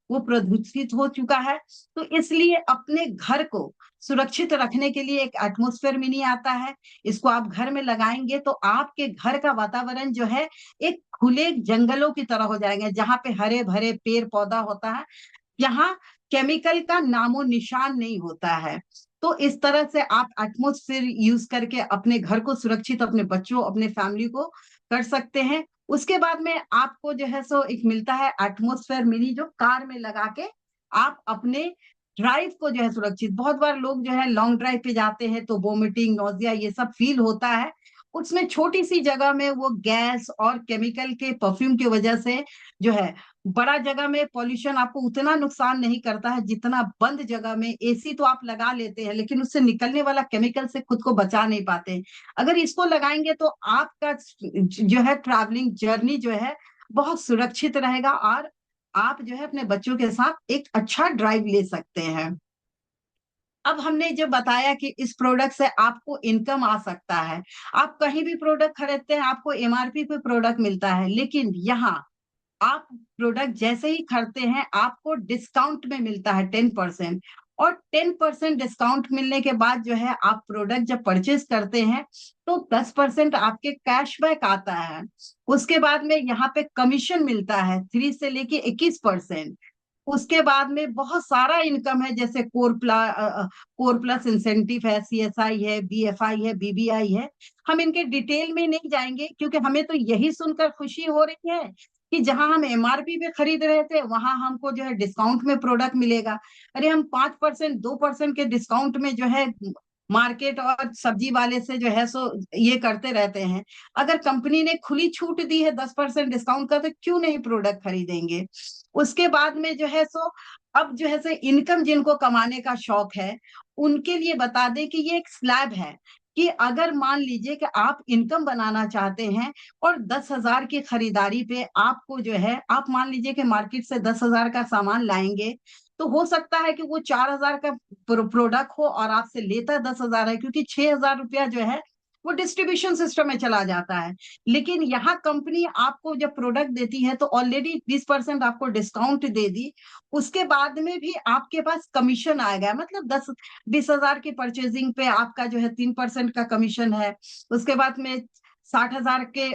वो प्रदूषित हो चुका है। तो इसलिए अपने घर को सुरक्षित रखने के लिए एक एटमॉस्फेयर मिनी आता है। इसको आप घर में लगाएंगे तो आपके घर का वातावरण जो है एक खुले जंगलों की तरह हो जाएंगे, जहां पे हरे भरे पेड़ पौधा होता है, यहाँ केमिकल का नामो निशान नहीं होता है। तो इस तरह से आप एटमॉस्फेयर यूज करके अपने घर को सुरक्षित, अपने बच्चों, अपने फैमिली को कर सकते हैं। उसके बाद में आपको जो है सो एक मिलता है एटमॉस्फेयर मिनी, जो कार में लगा के आप अपने ड्राइव को जो है सुरक्षित। बहुत बार लोग जो है लॉन्ग ड्राइव पे जाते हैं तो वोमिटिंग, नोजिया ये सब फील होता है। उसमें छोटी सी जगह में वो गैस और केमिकल के परफ्यूम की वजह से जो है, बड़ा जगह में पॉल्यूशन आपको उतना नुकसान नहीं करता है जितना बंद जगह में। एसी तो आप लगा लेते हैं, लेकिन उससे निकलने वाला केमिकल से खुद को बचा नहीं पाते। अगर इसको लगाएंगे तो आपका जो है ट्रैवलिंग जर्नी जो है बहुत सुरक्षित रहेगा, और आप जो है अपने बच्चों के साथ एक अच्छा ड्राइव ले सकते हैं। अब हमने जो बताया कि इस प्रोडक्ट से आपको इनकम आ सकता है। आप कहीं भी प्रोडक्ट खरीदते हैं, आपको एमआरपी पे प्रोडक्ट मिलता है, लेकिन यहाँ आप प्रोडक्ट जैसे ही खरीदते हैं आपको डिस्काउंट में मिलता है 10%। और 10% डिस्काउंट मिलने के बाद जो है आप प्रोडक्ट जब परचेज करते हैं तो 10% आपके कैशबैक आता है। उसके बाद में यहाँ पे कमीशन मिलता है 3 से लेके 21%। उसके बाद में बहुत सारा इनकम है, जैसे कोर प्लस इंसेंटिव है, सीएसआई है, बीएफआई है, बीबीआई है। हम इनके डिटेल में नहीं जाएंगे, क्योंकि हमें तो यही सुनकर खुशी हो रही है कि जहां हम एमआरपी पे खरीद रहे थे वहां हमको जो है डिस्काउंट में प्रोडक्ट मिलेगा। अरे हम 5% 2% के डिस्काउंट में जो है मार्केट और सब्जी वाले से जो है सो ये करते रहते हैं। अगर कंपनी ने खुली छूट दी है 10% डिस्काउंट का, तो क्यों नहीं प्रोडक्ट खरीदेंगे। उसके बाद में जो है सो अब जो है सो इनकम जिनको कमाने का शौक है उनके लिए बता दें कि ये एक स्लैब है, कि अगर मान लीजिए कि आप इनकम बनाना चाहते हैं और 10,000 की खरीदारी पे आपको जो है, आप मान लीजिए कि मार्केट से 10,000 का सामान लाएंगे, तो हो सकता है कि वो 4,000 का प्रोडक्ट हो और आपसे लेता 10,000 है, क्योंकि 6,000 रुपया जो है वो डिस्ट्रीब्यूशन सिस्टम में चला जाता है। लेकिन यहाँ कंपनी आपको जब प्रोडक्ट देती है तो ऑलरेडी 20% आपको डिस्काउंट दे दी, उसके बाद में भी आपके पास कमीशन आएगा। मतलब 20,000 की परचेजिंग पे आपका जो है 3% का कमीशन है। उसके बाद में 60,000 के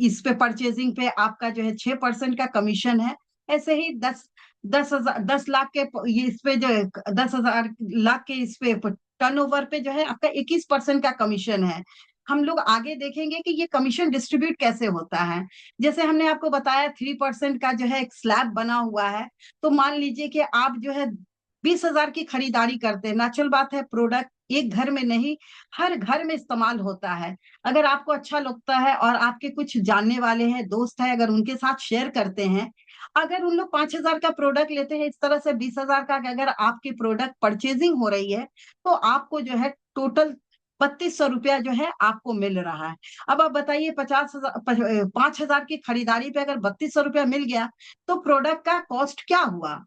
इस पे परचेजिंग पे आपका जो है 6% का कमीशन है। ऐसे ही 10 लाख के ये इस पे जो है 10,000 लाख के इस पे टर्नओवर पे जो है आपका 21% का कमीशन है। हम लोग आगे देखेंगे कि ये कमीशन डिस्ट्रीब्यूट कैसे होता है। जैसे हमने आपको बताया 3% का जो है एक स्लैब बना हुआ है। तो मान लीजिए कि आप जो है 20,000 की खरीदारी करते हैं, नेचुरल बात है, प्रोडक्ट एक घर में नहीं हर घर में इस्तेमाल होता है। अगर आपको अच्छा लगता है और आपके कुछ जानने वाले हैं, दोस्त है, अगर उनके साथ शेयर करते हैं, अगर उन लोग 5,000 का प्रोडक्ट लेते हैं, इस तरह से 20,000 का अगर आपकी प्रोडक्ट परचेजिंग हो रही है, तो आपको जो है टोटल 3200 रुपया जो है आपको मिल रहा है। अब आप बताइए 5,000 की खरीदारी पे अगर 3200 रुपया मिल गया तो प्रोडक्ट का कॉस्ट क्या हुआ।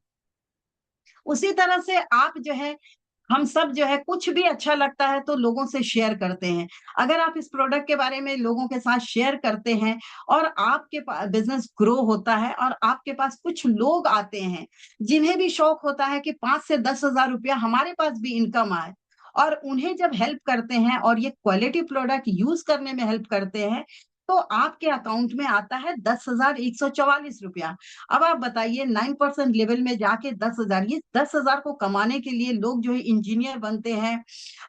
उसी तरह से आप जो है, हम सब जो है कुछ भी अच्छा लगता है तो लोगों से शेयर करते हैं। अगर आप इस प्रोडक्ट के बारे में लोगों के साथ शेयर करते हैं और आपके बिजनेस ग्रो होता है और आपके पास कुछ लोग आते हैं जिन्हें भी शौक होता है कि 5 से 10 हजार रुपया हमारे पास भी इनकम आए, और उन्हें जब हेल्प करते हैं और ये क्वालिटी प्रोडक्ट यूज करने में हेल्प करते हैं, तो आपके अकाउंट में आता है 10,144 रुपया। अब आप बताइए 9% लेवल में जाके 10,000, ये 10,000 को कमाने के लिए लोग जो है इंजीनियर बनते हैं,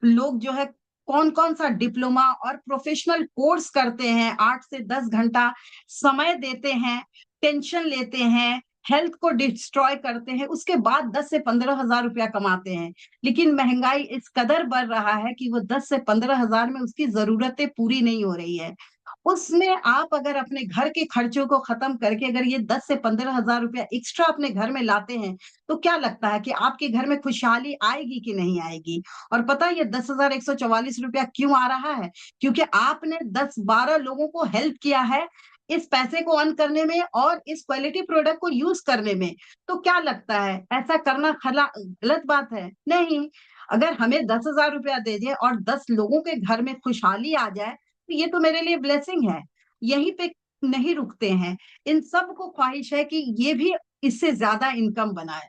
लोग जो है कौन कौन सा डिप्लोमा और प्रोफेशनल कोर्स करते हैं, 8 से 10 घंटा समय देते हैं, टेंशन लेते हैं, हेल्थ को डिस्ट्रॉय करते हैं, उसके बाद 10 से 15,000 रुपया कमाते हैं। लेकिन महंगाई इस कदर बढ़ रहा है कि वो 10 से 15,000 में उसकी जरूरतें पूरी नहीं हो रही है। उसमें आप अगर अपने घर के खर्चों को खत्म करके अगर ये 10 से 15,000 रुपया एक्स्ट्रा अपने घर में लाते हैं, तो क्या लगता है कि आपके घर में खुशहाली आएगी कि नहीं आएगी? और पता है ये 10,144 रुपया क्यों आ रहा है? क्योंकि आपने 10-12 लोगों को हेल्प किया है इस पैसे को अर्न करने में और इस क्वालिटी प्रोडक्ट को यूज करने में। तो क्या लगता है ऐसा करना गलत बात है? नहीं। अगर हमें 10,000 रुपया दे दिए और 10 लोगों के घर में खुशहाली आ जाए, तो ये तो मेरे लिए ब्लेसिंग है। यहीं पे नहीं रुकते हैं, इन सब को ख्वाहिश है कि ये भी इससे ज्यादा इनकम बनाए।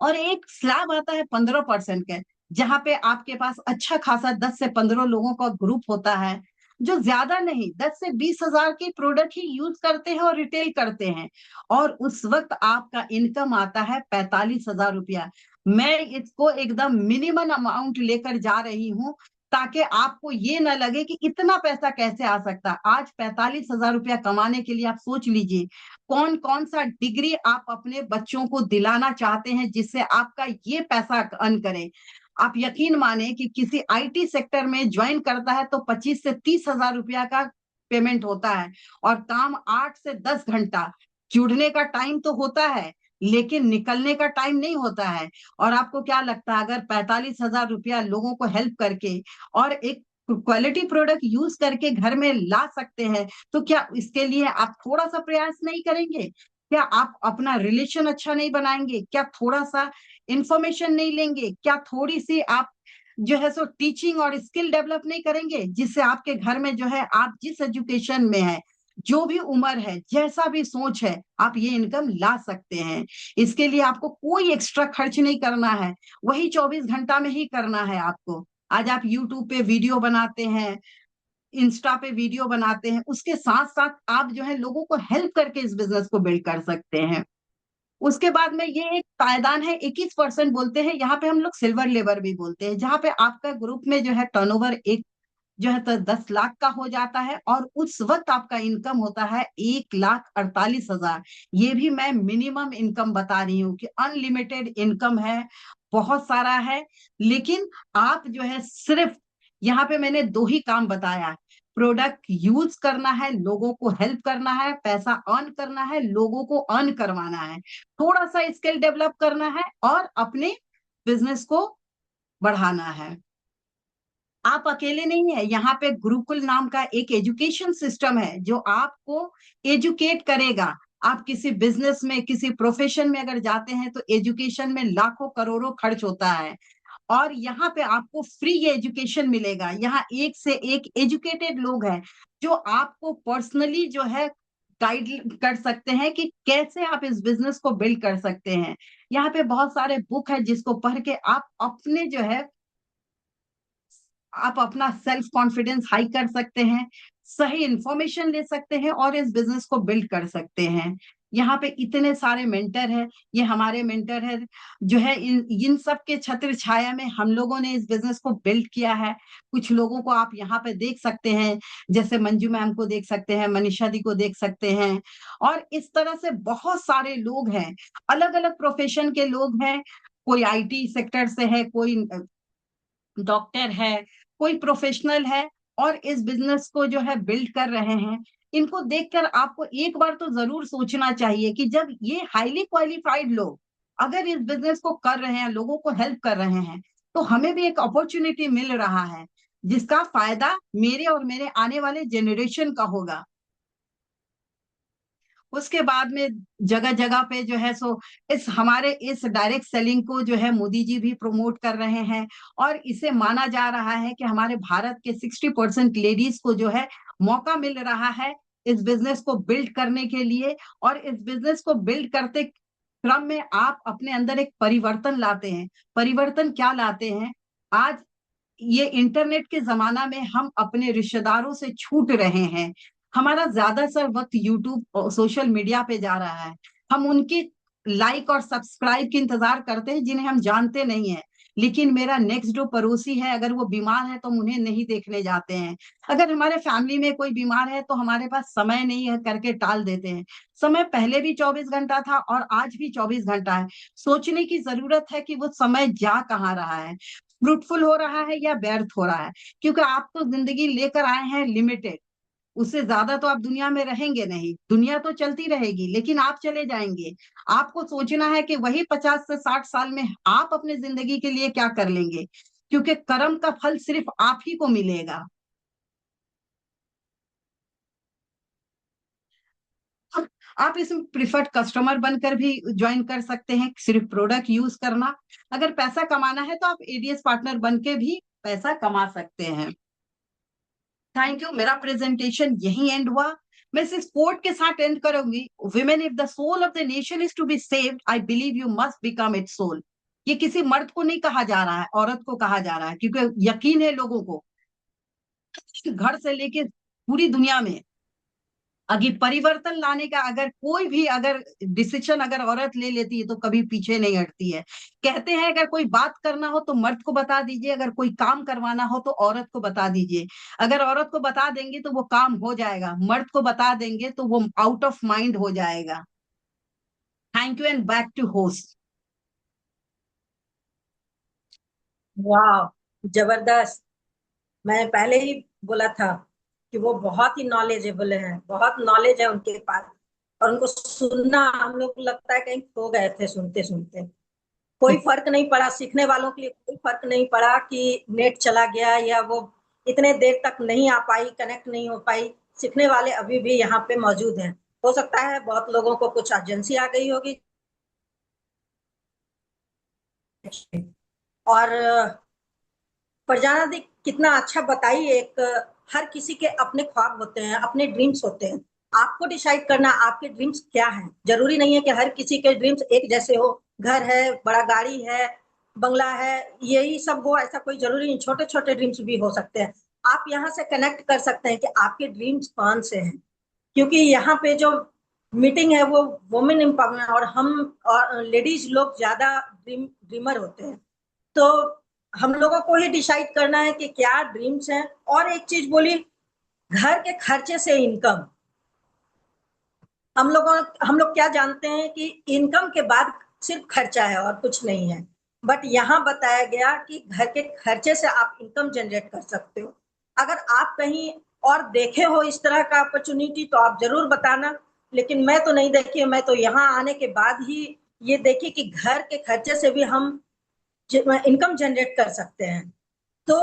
और एक स्लैब आता है 15% का, जहां पे आपके पास अच्छा खासा 10 से 15 लोगों का ग्रुप होता है, जो ज्यादा नहीं 10 से 20,000 की प्रोडक्ट ही यूज करते हैं और रिटेल करते हैं, और उस वक्त आपका इनकम आता है 45,000 रुपया। मैं इसको एकदम मिनिमम अमाउंट लेकर जा रही हूँ, ताकि आपको ये ना लगे कि इतना पैसा कैसे आ सकता। आज 45,000 रुपया कमाने के लिए आप सोच लीजिए कौन कौन सा डिग्री आप अपने बच्चों को दिलाना चाहते हैं जिससे आपका ये पैसा अर्न करे। आप यकीन माने कि किसी आईटी सेक्टर में ज्वाइन करता है तो 25 से 30,000 रुपया का पेमेंट होता है, और काम 8 से 10 घंटा। जुड़ने का टाइम तो होता है, लेकिन निकलने का टाइम नहीं होता है। और आपको क्या लगता है अगर 45,000 रुपया लोगों को हेल्प करके और एक क्वालिटी प्रोडक्ट यूज करके घर में ला सकते हैं, तो क्या इसके लिए आप थोड़ा सा प्रयास नहीं करेंगे? क्या आप अपना रिलेशन अच्छा नहीं बनाएंगे? क्या थोड़ा सा इंफॉर्मेशन नहीं लेंगे? क्या थोड़ी सी आप जो है सो टीचिंग और स्किल डेवलप नहीं करेंगे, जिससे आपके घर में जो है आप जिस एजुकेशन में है, जो भी उम्र है, जैसा भी सोच है, आप ये इनकम ला सकते हैं। इसके लिए आपको कोई एक्स्ट्रा खर्च नहीं करना है, वही 24 घंटा में ही करना है आपको। आज आप यूट्यूब पे वीडियो बनाते हैं, इंस्टा पे वीडियो बनाते हैं, उसके साथ साथ आप जो है लोगों को हेल्प करके इस बिजनेस को बिल्ड कर सकते हैं। उसके बाद में ये एक पायदान है 21% बोलते हैं, यहाँ पे हम लोग सिल्वर लेवर भी बोलते हैं, जहाँ पे आपका ग्रुप में जो है टर्नओवर एक जो है तो 10 लाख का हो जाता है, और उस वक्त आपका इनकम होता है 1,48,000। ये भी मैं मिनिमम इनकम बता रही हूँ कि अनलिमिटेड इनकम है, बहुत सारा है। लेकिन आप जो है सिर्फ यहाँ पे मैंने 2 ही काम बताया, प्रोडक्ट यूज करना है, लोगों को हेल्प करना है, पैसा अर्न करना है, लोगों को अर्न करवाना है, थोड़ा सा स्किल डेवलप करना है और अपने बिजनेस को बढ़ाना है। आप अकेले नहीं है, यहाँ पे गुरुकुल नाम का एक एजुकेशन सिस्टम है जो आपको एजुकेट करेगा। आप किसी बिजनेस में, किसी प्रोफेशन में अगर जाते हैं तो एजुकेशन में लाखों करोड़ों खर्च होता है, और यहाँ पे आपको फ्री एजुकेशन मिलेगा। यहाँ एक से एक एजुकेटेड लोग हैं जो आपको पर्सनली जो है गाइड कर सकते हैं कि कैसे आप इस बिजनेस को बिल्ड कर सकते हैं। यहाँ पे बहुत सारे बुक है जिसको पढ़ के आप अपने जो है आप अपना सेल्फ कॉन्फिडेंस हाई कर सकते हैं, सही इंफॉर्मेशन ले सकते हैं और इस बिजनेस को बिल्ड कर सकते हैं। यहाँ पे इतने सारे मेंटर हैं, ये हमारे मेंटर है जो है इन सब के छत्र छाया में हम लोगों ने इस बिजनेस को बिल्ड किया है। कुछ लोगों को आप यहाँ पे देख सकते हैं, जैसे मंजू मैम को देख सकते हैं, मनीषा दी को देख सकते हैं, और इस तरह से बहुत सारे लोग हैं, अलग अलग प्रोफेशन के लोग हैं। कोई आईटी सेक्टर से है, कोई डॉक्टर है, कोई प्रोफेशनल है, और इस बिजनेस को जो है बिल्ड कर रहे हैं। इनको देखकर आपको एक बार तो जरूर सोचना चाहिए कि जब ये हाईली क्वालिफाइड लोग अगर इस बिजनेस को कर रहे हैं, लोगों को हेल्प कर रहे हैं, तो हमें भी एक अपॉर्चुनिटी मिल रहा है जिसका फायदा मेरे और मेरे आने वाले जनरेशन का होगा। उसके बाद में जगह जगह पे जो है सो इस डायरेक्ट सेलिंग को जो है मोदी जी भी प्रमोट कर रहे हैं, और इसे माना जा रहा है कि हमारे भारत के 60% लेडीज को जो है मौका मिल रहा है इस बिजनेस को बिल्ड करने के लिए। और इस बिजनेस को बिल्ड करते क्रम में आप अपने अंदर एक परिवर्तन लाते हैं। परिवर्तन क्या लाते हैं? आज ये इंटरनेट के जमाना में हम अपने रिश्तेदारों से छूट रहे हैं। हमारा ज्यादातर वक्त यूट्यूब और सोशल मीडिया पे जा रहा है। हम उनके लाइक और सब्सक्राइब के इंतजार करते हैं जिन्हें हम जानते नहीं है। लेकिन मेरा नेक्स्ट जो पड़ोसी है, अगर वो बीमार है तो हम उन्हें नहीं देखने जाते हैं। अगर हमारे फैमिली में कोई बीमार है तो हमारे पास समय नहीं है करके टाल देते हैं। समय पहले भी 24 घंटा था और आज भी 24 घंटा है। सोचने की जरूरत है कि वो समय जा कहाँ रहा है, फ्रूटफुल हो रहा है या व्यर्थ हो रहा है। क्योंकि आप तो जिंदगी लेकर आए हैं लिमिटेड, उससे ज्यादा तो आप दुनिया में रहेंगे नहीं। दुनिया तो चलती रहेगी लेकिन आप चले जाएंगे। आपको सोचना है कि वही 50 से 60 साल में आप अपनी जिंदगी के लिए क्या कर लेंगे, क्योंकि कर्म का फल सिर्फ आप ही को मिलेगा। आप इसमें प्रिफर्ड कस्टमर बनकर भी ज्वाइन कर सकते हैं, सिर्फ प्रोडक्ट यूज करना। अगर पैसा कमाना है तो आप एडीएस पार्टनर बन के भी पैसा कमा सकते हैं। Thank you. मेरा प्रेजेंटेशन यही एंड हुआ। मैं इस कोट के साथ एंड करूंगी, women if the soul of the nation is to be saved, I believe you must become its soul. ये किसी मर्द को नहीं कहा जा रहा है, औरत को कहा जा रहा है, क्योंकि यकीन है लोगों को घर से लेके पूरी दुनिया में अगर परिवर्तन लाने का अगर कोई भी अगर डिसीजन अगर औरत ले लेती है तो कभी पीछे नहीं हटती है। कहते हैं अगर कोई बात करना हो तो मर्द को बता दीजिए, अगर कोई काम करवाना हो तो औरत को बता दीजिए। अगर औरत को बता देंगे तो वो काम हो जाएगा, मर्द को बता देंगे तो वो आउट ऑफ माइंड हो जाएगा। Thank you and back to host. वाह, जबरदस्त। मैं पहले ही बोला था कि वो बहुत ही नॉलेजेबल है, बहुत नॉलेज है उनके पास। और उनको सुनना हम लोग को लगता है कहीं खो गए थे सुनते सुनते। कोई फर्क नहीं पड़ा, सीखने वालों के लिए कोई फर्क नहीं पड़ा कि नेट चला गया या वो इतने देर तक नहीं आ पाई, कनेक्ट नहीं हो पाई। सीखने वाले अभी भी यहाँ पे मौजूद हैं। हो सकता है बहुत लोगों को कुछ अर्जेंसी आ गई होगी। और फरजाना दी कितना अच्छा बताई। एक हर किसी के अपने ख्वाब होते हैं, अपने ड्रीम्स होते हैं। आपको डिसाइड करना आपके ड्रीम्स क्या हैं। जरूरी नहीं है कि हर किसी के ड्रीम्स एक जैसे हो। घर है, बड़ा गाड़ी है, बंगला है, यही सब हो ऐसा कोई जरूरी नहीं। छोटे छोटे ड्रीम्स भी हो सकते हैं। आप यहाँ से कनेक्ट कर सकते हैं कि आपके ड्रीम्स कौन से हैं। क्योंकि यहाँ पे जो मीटिंग है वो वुमेन एम्पावरमेंट, और हम और लेडीज लोग ज्यादा ड्रीमर होते हैं। तो हम लोगों को ही डिसाइड करना है कि क्या ड्रीम्स हैं। और एक चीज बोली, घर के खर्चे से इनकम। हम लोग क्या जानते हैं कि इनकम के बाद सिर्फ खर्चा है और कुछ नहीं है। बट यहाँ बताया गया कि घर के खर्चे से आप इनकम जनरेट कर सकते हो। अगर आप कहीं और देखे हो इस तरह का अपॉर्चुनिटी तो आप जरूर बताना। लेकिन मैं तो नहीं देखी, मैं तो यहाँ आने के बाद ही ये देखी कि घर के खर्चे से भी हम इनकम जनरेट कर सकते हैं। तो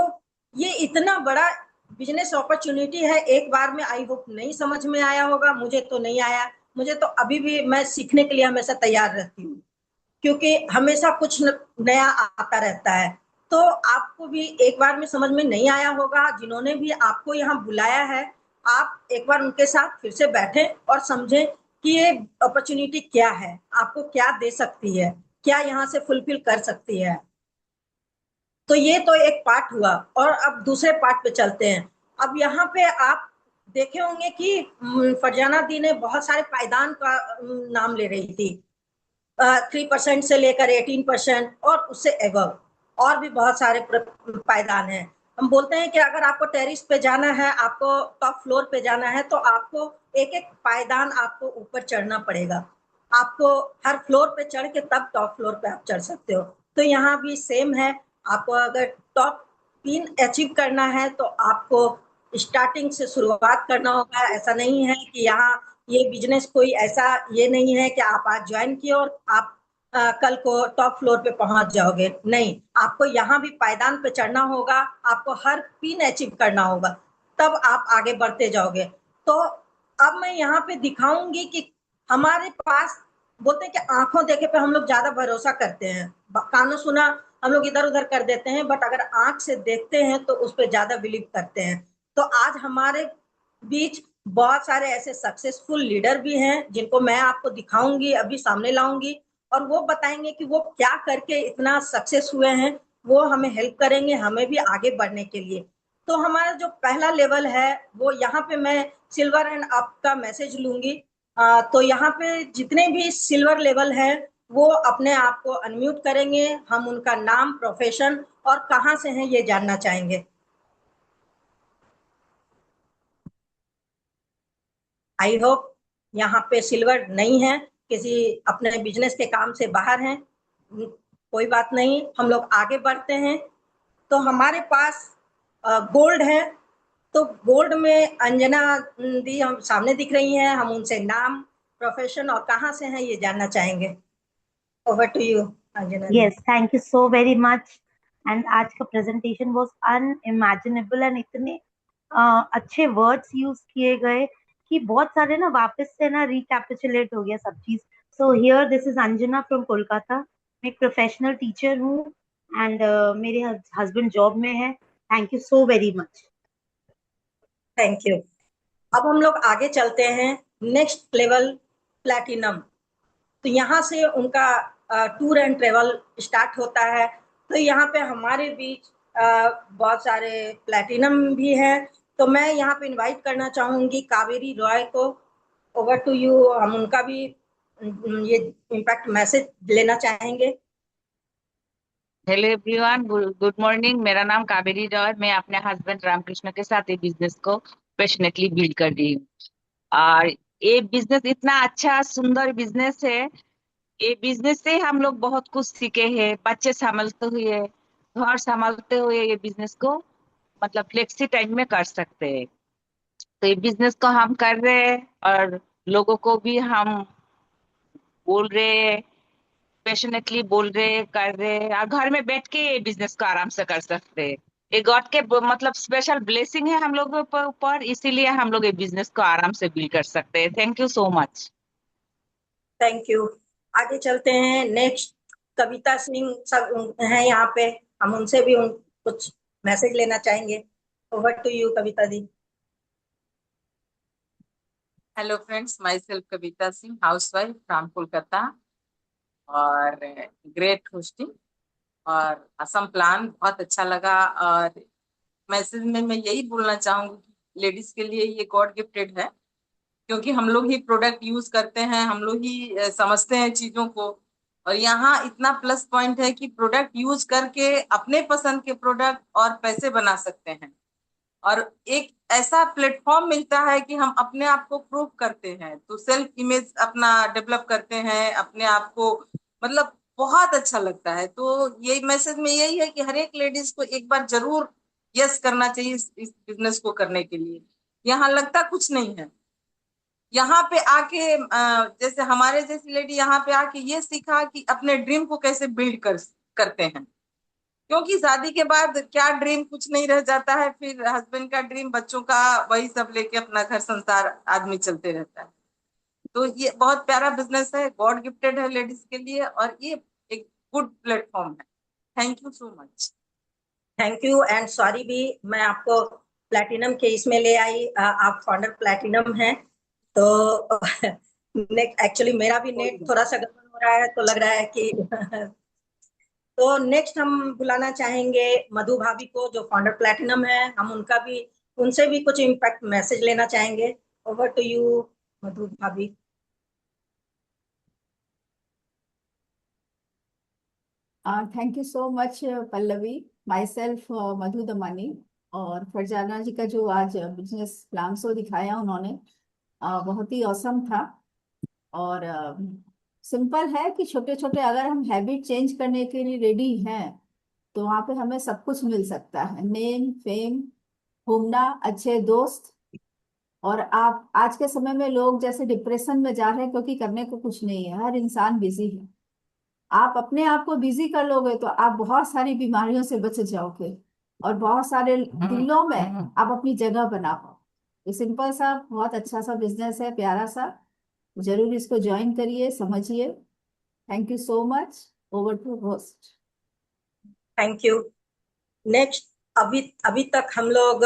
ये इतना बड़ा बिजनेस अपॉर्चुनिटी है, एक बार में आई होप नहीं समझ में आया होगा। मुझे तो नहीं आया। मुझे तो अभी भी, मैं सीखने के लिए हमेशा तैयार रहती हूँ, क्योंकि हमेशा कुछ नया आता रहता है। तो आपको भी एक बार में समझ में नहीं आया होगा। जिन्होंने भी आपको यहाँ बुलाया है, आप एक बार उनके साथ फिर से बैठें और समझें कि ये अपॉर्चुनिटी क्या है, आपको क्या दे सकती है, क्या यहाँ से फुलफिल कर सकती है। तो ये तो एक पार्ट हुआ। और अब दूसरे पार्ट पे चलते हैं। अब यहाँ पे आप देखे होंगे कि फरजाना दी ने बहुत सारे पायदान का नाम ले रही थी। 3% से लेकर 18% और उससे एबव और भी बहुत सारे पायदान हैं। हम बोलते हैं कि अगर आपको टेरिस पे जाना है, आपको टॉप फ्लोर पे जाना है, तो आपको एक एक पायदान आपको ऊपर चढ़ना पड़ेगा। आपको हर फ्लोर पे चढ़ के तब टॉप फ्लोर पे आप चढ़ सकते हो। तो यहाँ भी सेम है। आपको अगर टॉप 3 अचीव करना है तो आपको स्टार्टिंग से शुरुआत करना होगा। ऐसा नहीं है कि यहाँ ये बिजनेस कोई ऐसा ये नहीं है कि आप आज ज्वाइन किए और आप कल को टॉप फ्लोर पे पहुंच जाओगे। नहीं, आपको यहाँ भी पायदान पे चढ़ना होगा। आपको हर पिन अचीव करना होगा, तब आप आगे बढ़ते जाओगे। तो अब मैं यहाँ पे दिखाऊंगी कि हमारे पास, बोलते हैं कि आंखों देखे पे हम लोग ज्यादा भरोसा करते हैं, कानों सुना हम लोग इधर उधर कर देते हैं, बट अगर आंख से देखते हैं तो उस पर ज्यादा बिलीव करते हैं। तो आज हमारे बीच बहुत सारे ऐसे सक्सेसफुल लीडर भी हैं जिनको मैं आपको दिखाऊंगी, अभी सामने लाऊंगी, और वो बताएंगे कि वो क्या करके इतना सक्सेस हुए हैं। वो हमें हेल्प करेंगे हमें भी आगे बढ़ने के लिए। तो हमारा जो पहला लेवल है वो यहाँ पे मैं सिल्वर एंड अप का मैसेज लूंगी। तो यहाँ पे जितने भी सिल्वर लेवल है वो अपने आप को अनम्यूट करेंगे, हम उनका नाम, प्रोफेशन और कहाँ से हैं ये जानना चाहेंगे। आई होप यहाँ पे सिल्वर नहीं है, किसी अपने बिजनेस के काम से बाहर हैं। कोई बात नहीं, हम लोग आगे बढ़ते हैं। तो हमारे पास गोल्ड है, तो गोल्ड में अंजना दी हम सामने दिख रही हैं, हम उनसे नाम, प्रोफेशन और कहाँ से हैं ये जानना चाहेंगे। ओवर टू यू अंजना दी। Yes, thank you so very much. And आज का presentation was unimaginable and इतने अच्छे words use किए गए कि बहुत सारे ना वापस से ना recapitulate हो गया सब चीज. So here this is Anjana from Kolkata. मैं एक प्रोफेशनल टीचर हूँ एंड मेरे हस्बैंड जॉब में है. Thank you so very much. Thank you. अब हम लोग आगे चलते हैं, नेक्स्ट लेवल प्लैटिनम। तो यहाँ से उनका टूर एंड ट्रेवल स्टार्ट होता है। तो यहाँ पे हमारे बीच बहुत सारे प्लैटिनम भी हैं। तो मैं यहाँ पे इनवाइट करना चाहूंगी कावेरी रॉय को। ओवर टू यू, हम उनका भी ये इम्पैक्ट मैसेज लेना चाहेंगे। Hello everyone, good morning. मेरा नाम कावेरी रॉय। मैं अपने हस्बैंड रामकृष्ण के साथ ये बिजनेस को पैशनेटली बिल्ड कर रही हूँ। और ये बिजनेस इतना अच्छा सुंदर बिजनेस है। ये बिजनेस से हम लोग बहुत कुछ सीखे हैं। बच्चे संभालते हुए, घर संभालते हुए ये बिजनेस को मतलब फ्लेक्सी टाइम में कर सकते हैं। तो ये बिजनेस को हम कर रहे हैं और लोगों को भी हम बोल रहे हैं, पैशनेटली बोल रहे, कर रहे, और घर में बैठ के ये बिजनेस को आराम से कर सकते हैं। ये गॉड के मतलब स्पेशल ब्लेसिंग है हम लोगों के ऊपर, इसीलिए हम लोग ये बिजनेस को आराम से बिल्ड कर सकते हैं। Thank you so much. Thank you. आगे चलते हैं, नेक्स्ट कविता सिंह सब हैं यहाँ पे, हम उनसे भी कुछ मैसेज लेना चाहेंगे। ओवर टू यू कविता दी। Hello friends, myself Kavita Singh, housewife from Kolkata, और ग्रेट होस्टिंग और असम प्लान बहुत अच्छा लगा। और मैसेज में मैं यही बोलना चाहूंगी कि लेडीज के लिए ये गॉड गिफ्टेड है, क्योंकि हम लोग ही प्रोडक्ट यूज करते हैं, हम लोग ही समझते हैं चीजों को। और यहाँ इतना प्लस पॉइंट है कि प्रोडक्ट यूज करके अपने पसंद के प्रोडक्ट और पैसे बना सकते हैं, और एक ऐसा प्लेटफॉर्म मिलता है कि हम अपने आप को प्रूव करते हैं, तो सेल्फ इमेज अपना डेवलप करते हैं अपने आप को, मतलब बहुत अच्छा लगता है। तो ये मैसेज में यही है कि हर एक लेडीज को एक बार जरूर यस करना चाहिए इस बिजनेस को करने के लिए। यहाँ लगता कुछ नहीं है। यहाँ पे आके जैसे हमारे जैसी लेडी यहाँ पे आके ये सीखा कि अपने ड्रीम को कैसे बिल्ड करते हैं, क्योंकि शादी के बाद क्या ड्रीम कुछ नहीं रह जाता है, फिर हस्बैंड का ड्रीम, बच्चों का, वही सब लेके अपना घर संसार आदमी चलते रहता है। तो ये बहुत प्यारा बिजनेस है, गॉड गिफ्टेड है लेडीज के लिए, और ये एक गुड प्लेटफॉर्म है। Thank you so much. Thank you and sorry भी, मैं आपको प्लैटिनम के इसमें ले आई, आप फाउंडर प्लैटिनम हैं। तो एक्चुअली मेरा भी नेट थोड़ा सा गड़बड़ हो रहा है, तो लग रहा है कि तो नेक्स्ट हम बुलाना चाहेंगे मधु भाभी को, जो फाउंडर प्लैटिनम है। हम उनसे भी कुछ इम्पैक्ट मैसेज लेना चाहेंगे। Over to you Madhu bhabhi. Thank you so much Pallavi. Myself Madhu Damani. और फरजाना जी का जो आज बिजनेस प्लान शो दिखाया उन्होंने, बहुत ही औसम था। और सिंपल है कि छोटे छोटे अगर हम हैबिट चेंज करने के लिए रेडी हैं तो वहाँ पे हमें सब कुछ मिल सकता है। नेम, फेम, घूमना, अच्छे दोस्त। और आप आज के समय में लोग जैसे डिप्रेशन में जा रहे हैं क्योंकि करने को कुछ नहीं है, हर इंसान बिजी है। आप अपने आप को बिजी कर लोगे तो आप बहुत सारी बीमारियों से बच जाओगे और बहुत सारे दिलों में आप अपनी जगह बना पाओ। ये सिंपल सा बहुत अच्छा सा बिजनेस है, प्यारा सा। जरूर इसको ज्वाइन करिए, समझिए। Thank you so much. Over to host. Thank you. Next, अभी अभी तक हम लोग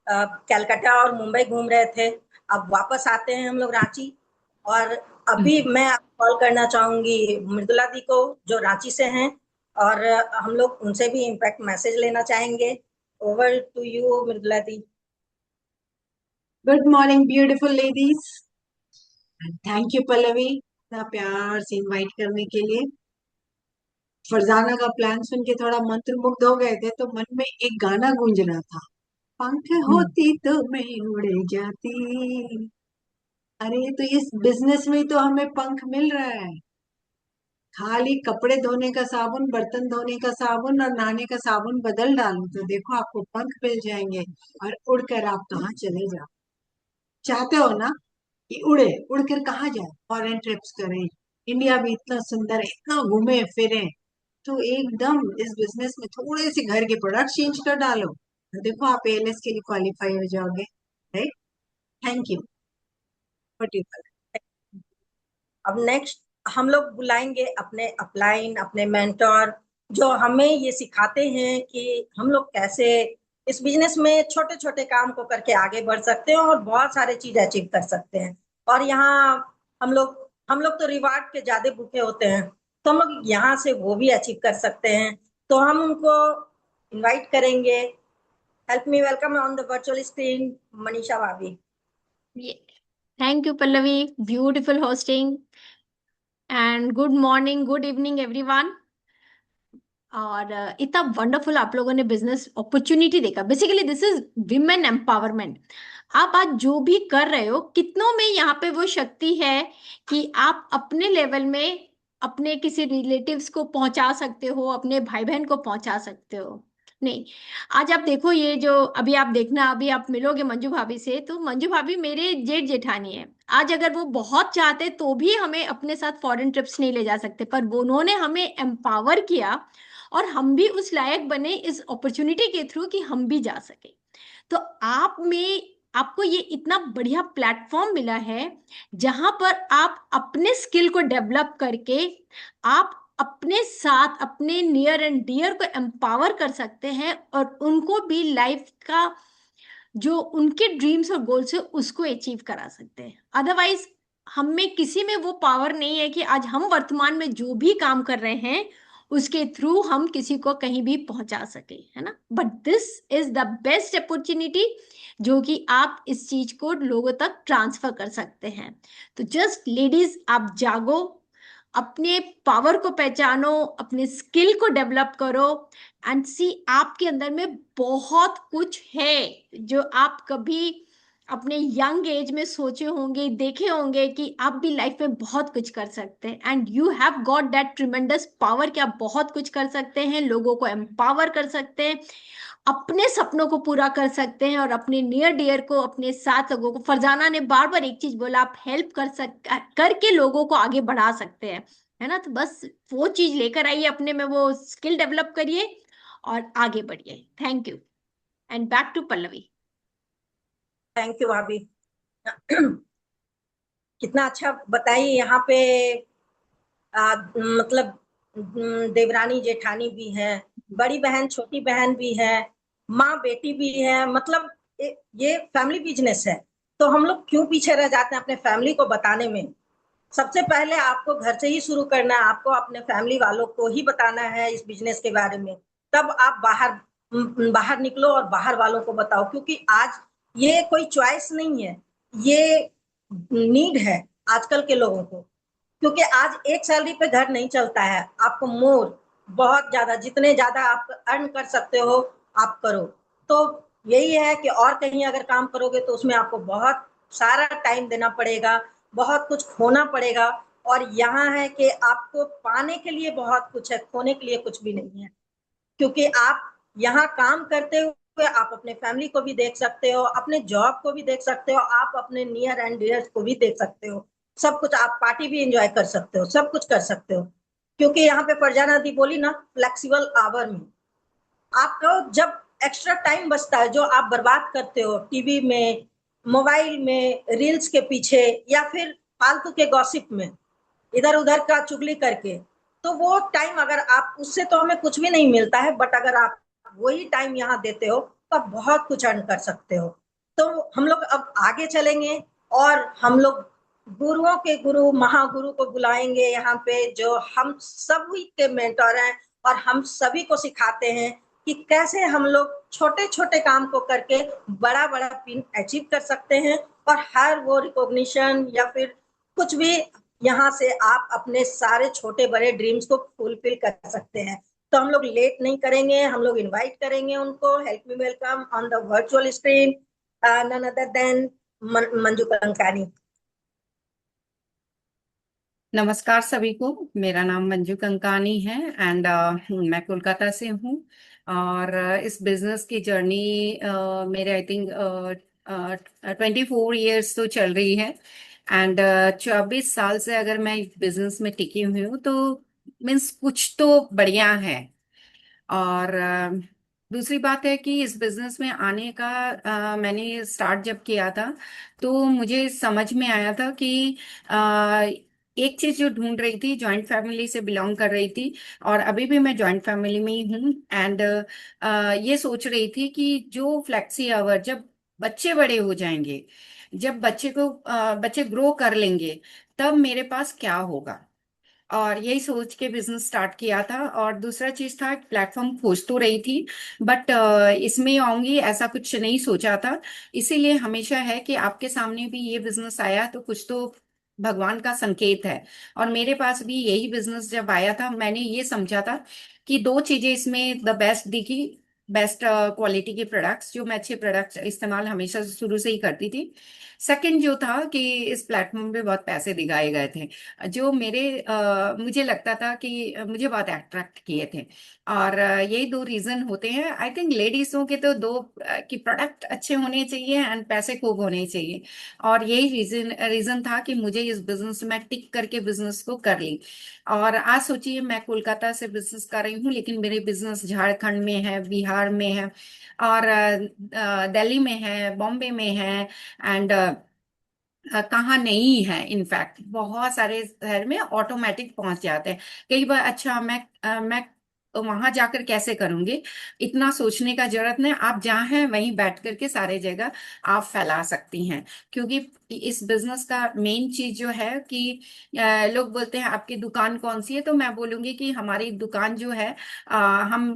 कलकत्ता और मुंबई घूम रहे थे, अब वापस आते हैं हम लोग रांची। और अभी मैं कॉल करना चाहूंगी मृदुला दी को, जो रांची से हैं। और हम लोग उनसे भी इम्पैक्ट मैसेज लेना चाहेंगे। ओवर टू यू मृदुला दी। Good morning beautiful ladies, thank you Pallavi इतना प्यार से इनवाइट करने के लिए। फरजाना का प्लान सुन के थोड़ा मंत्रमुग्ध हो गए थे, तो मन में एक गाना गूंज रहा था, पंख होती तो मैं उड़ जाती। अरे तो इस बिजनेस में तो हमें पंख मिल रहा है। खाली कपड़े धोने का साबुन, बर्तन धोने का साबुन और नहाने का साबुन बदल डालो तो देखो आपको पंख मिल जाएंगे और उड़कर आप कहाँ चले जाओ। चाहते हो ना कि उड़े, उड़कर कहाँ जाए, फॉरेन ट्रिप्स करें, इंडिया भी इतना सुंदर है, इतना घूमे फिरे, तो एकदम इस बिजनेस में थोड़े से घर के प्रोडक्ट चेंज कर डालो तो देखो आप एएलएस के लिए क्वालिफाई हो जाओगे। Right, thank you. अब नेक्स्ट हम लोग बुलाएंगे अपने अपलाइन, अपने मेंटोर, जो हमें ये सिखाते हैं कि हम लोग कैसे इस बिजनेस में छोटे छोटे काम को करके आगे बढ़ सकते हैं और बहुत सारे चीज अचीव कर सकते हैं। और यहाँ हम लोग तो रिवार्ड के ज्यादा भूखे होते हैं, तो हम लोग यहाँ से वो भी अचीव कर सकते हैं। तो हम उनको इनवाइट करेंगे। Help me welcome on the virtual screen Manisha bhabhi. Thank you Pallavi, beautiful hosting and good morning, good evening everyone. और इतना वंडरफुल आप लोगों ने बिजनेस अपॉर्चुनिटी देखा। Basically this is women empowerment. आप आज जो भी कर रहे हो, कितनों में यहाँ पे वो शक्ति है कि आप अपने लेवल में अपने किसी रिलेटिव्स को पहुंचा सकते हो, अपने भाई बहन को पहुंचा सकते हो। नहीं, आज आप देखो, ये जो अभी आप देखना, अभी आप मिलोगे मंजू भाभी से, तो मंजू भाभी मेरे जेठ जेठानी है। आज अगर वो बहुत चाहते तो भी हमें अपने साथ फॉरेन ट्रिप्स नहीं ले जा सकते, पर वो उन्होंने हमें एम्पावर किया और हम भी उस लायक बने इस अपॉर्चुनिटी के थ्रू कि हम भी जा सके। तो आपको ये इतना बढ़िया प्लेटफॉर्म मिला है जहां पर आप अपने स्किल को डेवलप करके आप अपने साथ अपने नियर एंड डियर को एम्पावर कर सकते हैं और उनको भी लाइफ का जो उनके ड्रीम्स और गोल्स है उसको अचीव करा सकते हैं। अदरवाइज हम में किसी में वो पावर नहीं है कि आज हम वर्तमान में जो भी काम कर रहे हैं उसके थ्रू हम किसी को कहीं भी पहुंचा सके, है ना। But this is the best opportunity जो कि आप इस चीज को लोगों तक ट्रांसफर कर सकते हैं। तो जस्ट लेडीज, आप जागो, अपने पावर को पहचानो, अपने स्किल को डेवलप करो एंड सी आपके अंदर में बहुत कुछ है जो आप कभी अपने यंग एज में सोचे होंगे, देखे होंगे कि आप भी लाइफ में बहुत कुछ कर सकते हैं। And you have got that tremendous power कि आप बहुत कुछ कर सकते हैं, लोगों को एम्पावर कर सकते हैं, अपने सपनों को पूरा कर सकते हैं और अपने नियर डियर को, अपने साथ लोगों को। फरजाना ने बार बार एक चीज बोला, आप हेल्प करके लोगों को आगे बढ़ा सकते हैं, है ना। तो बस वो चीज लेकर आइए, अपने में वो स्किल डेवलप करिए और आगे बढ़िए। Thank you and back to Pallavi. Thank you भाभी। कितना अच्छा बताइए। यहाँ पे मतलब देवरानी जेठानी भी है, बड़ी बहन छोटी बहन भी है, माँ बेटी भी है, मतलब ये फैमिली बिजनेस है। तो हम लोग क्यों पीछे रह जाते हैं अपने फैमिली को बताने में। सबसे पहले आपको घर से ही शुरू करना है, आपको अपने फैमिली वालों को ही बताना है इस बिजनेस के बारे में, तब आप बाहर निकलो और बाहर वालों को बताओ। क्योंकि आज ये कोई चॉइस नहीं है, ये नीड है आजकल के लोगों को। क्योंकि आज एक सैलरी पे घर नहीं चलता है, आपको मोर बहुत ज्यादा, जितने ज्यादा आप अर्न कर सकते हो आप करो। तो यही है कि और कहीं अगर काम करोगे तो उसमें आपको बहुत सारा टाइम देना पड़ेगा, बहुत कुछ खोना पड़ेगा। और यहाँ है कि आपको पाने के लिए बहुत कुछ है, खोने के लिए कुछ भी नहीं है। क्योंकि आप यहाँ काम करते हुए आप अपने फैमिली को भी देख सकते हो, अपने जॉब को भी देख सकते हो, आप अपने नियर एंड डियर्स को भी देख सकते हो, सब कुछ। आप पार्टी भी एंजॉय कर सकते हो, सब कुछ कर सकते हो। क्योंकि यहाँ पे फरजाना दी बोली ना, फ्लेक्सिबल आवर में आपको जब एक्स्ट्रा टाइम बचता है जो आप बर्बाद करते हो टीवी में, मोबाइल में, रील्स के पीछे, या फिर फालतू के गॉसिप में इधर उधर का चुगली करके, तो वो टाइम अगर आप, उससे तो हमें कुछ भी नहीं मिलता है, बट अगर आप वही टाइम यहाँ देते हो तो आप बहुत कुछ अर्न कर सकते हो। तो हम लोग अब आगे चलेंगे और हम लोग गुरुओं के गुरु, महागुरु को बुलाएंगे यहाँ पे, जो हम सभी के मेंटर हैं और हम सभी को सिखाते हैं कि कैसे हम लोग छोटे छोटे काम को करके बड़ा बड़ा पिन अचीव कर सकते हैं, और हर वो रिकॉग्निशन या फिर कुछ भी यहाँ से आप अपने सारे छोटे बड़े ड्रीम्स को फुलफिल कर सकते हैं। तो हम लोग लेट नहीं करेंगे, हम लोग इनवाइट करेंगे उनको। Help me welcome on the virtual screen none other than Manju Kankani. नमस्कार सभी को। मेरा नाम मंजू कंकानी है एंड मैं कोलकाता से हूँ। और इस बिजनेस की जर्नी मेरे आई थिंक 24 ईयर्स तो चल रही है। एंड 24 साल से अगर मैं बिजनेस में टिकी हुई हूँ तो मीन्स कुछ तो बढ़िया है। और दूसरी बात है कि इस बिजनेस में आने का मैंने स्टार्ट जब किया था तो मुझे समझ में आया था कि अ, एक चीज जो ढूंढ रही थी, जॉइंट फैमिली से बिलोंग कर रही थी और अभी भी मैं जॉइंट फैमिली में ही हूँ। एंड ये सोच रही थी कि जो फ्लेक्सी आवर जब बच्चे बड़े हो जाएंगे, जब बच्चे ग्रो कर लेंगे, तब मेरे पास क्या होगा। और यही सोच के बिजनेस स्टार्ट किया था। और दूसरा चीज था, प्लेटफॉर्म खोज तो रही थी बट इसमें आऊंगी ऐसा कुछ नहीं सोचा था। इसीलिए हमेशा है कि आपके सामने भी ये बिजनेस आया तो कुछ तो भगवान का संकेत है। और मेरे पास भी यही बिजनेस जब आया था, मैंने ये समझा था कि दो चीजें इसमें द बेस्ट दिखी। बेस्ट क्वालिटी के प्रोडक्ट्स, जो मैं अच्छे प्रोडक्ट्स इस्तेमाल हमेशा से शुरू से ही करती थी। सेकंड जो था कि इस प्लेटफॉर्म पे बहुत पैसे दिखाए गए थे जो मुझे लगता था कि मुझे बहुत अट्रैक्ट किए थे। और यही दो रीजन होते हैं आई थिंक लेडीजों के तो दो, कि प्रोडक्ट अच्छे होने चाहिए एंड पैसे खूब होने चाहिए। और यही रीजन रीजन था कि मुझे इस बिजनेस में टिक करके बिजनेस को कर ली। और आज सोचिए, मैं कोलकाता से बिजनेस कर रही हूँ लेकिन मेरे बिजनेस झारखंड में है, बिहार में है और दिल्ली में है, बॉम्बे में है एंड कहाँ नहीं है। इनफैक्ट बहुत सारे शहर में ऑटोमेटिक पहुंच जाते हैं। कई बार अच्छा मैं वहां जाकर कैसे करूंगी, इतना सोचने का जरूरत नहीं। आप जहाँ हैं वहीं बैठ करके सारे जगह आप फैला सकती हैं। क्योंकि इस बिजनेस का मेन चीज जो है कि लोग बोलते हैं आपकी दुकान कौन सी है, तो मैं बोलूंगी कि हमारी दुकान जो है, हम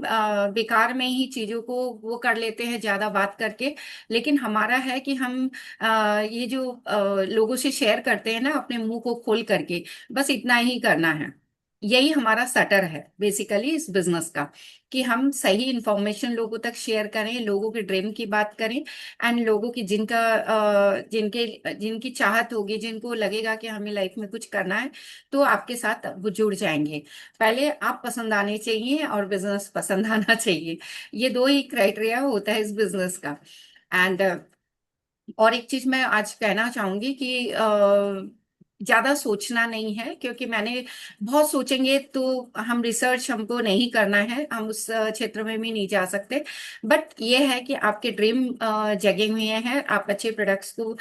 बेकार में ही चीजों को वो कर लेते हैं ज्यादा बात करके। लेकिन हमारा है कि हम ये जो लोगों से शेयर करते हैं ना अपने मुंह को खोल करके, बस इतना ही करना है। यही हमारा सटर है बेसिकली इस बिजनेस का, कि हम सही इंफॉर्मेशन लोगों तक शेयर करें, लोगों के ड्रीम की बात करें एंड लोगों की जिनकी चाहत होगी, जिनको लगेगा कि हमें लाइफ में कुछ करना है, तो आपके साथ वो जुड़ जाएंगे। पहले आप पसंद आने चाहिए और बिजनेस पसंद आना चाहिए। ये दो ही क्राइटेरिया होता है इस बिजनेस का। एंड और एक चीज मैं आज कहना चाहूंगी कि ज्यादा सोचना नहीं है, क्योंकि मैंने बहुत सोचेंगे तो हम रिसर्च हमको नहीं करना है, हम उस क्षेत्र में भी नहीं जा सकते। बट ये है कि आपके ड्रीम जगे हुए हैं, आप अच्छे प्रोडक्ट्स को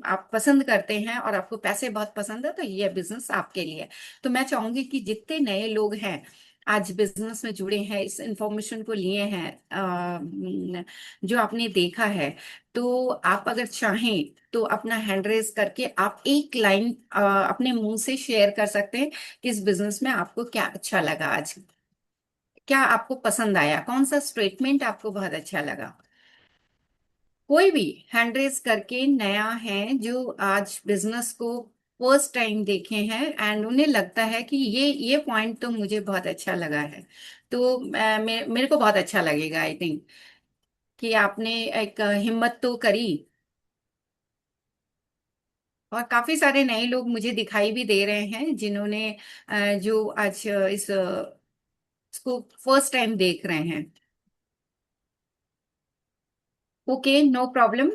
आप पसंद करते हैं और आपको पैसे बहुत पसंद है, तो ये बिजनेस आपके लिए है। तो मैं चाहूंगी कि जितने नए लोग हैं आज बिजनेस में जुड़े हैं, इस इंफॉर्मेशन को लिए हैं, जो आपने देखा है, तो आप अगर चाहें तो अपना हैंड रेज करके आप एक लाइन अपने मुंह से शेयर कर सकते हैं कि इस बिजनेस में आपको क्या अच्छा लगा आज, क्या आपको पसंद आया, कौन सा स्टेटमेंट आपको बहुत अच्छा लगा। कोई भी हैंड रेज करके नया है जो आज बिजनेस को फर्स्ट टाइम देखे हैं एंड उन्हें लगता है कि ये पॉइंट तो मुझे बहुत अच्छा लगा है, तो मेरे को बहुत अच्छा लगेगा आई थिंक कि आपने एक हिम्मत तो करी। और काफी सारे नए लोग मुझे दिखाई भी दे रहे हैं जिन्होंने जो आज इसको फर्स्ट टाइम देख रहे हैं। Okay, no problem.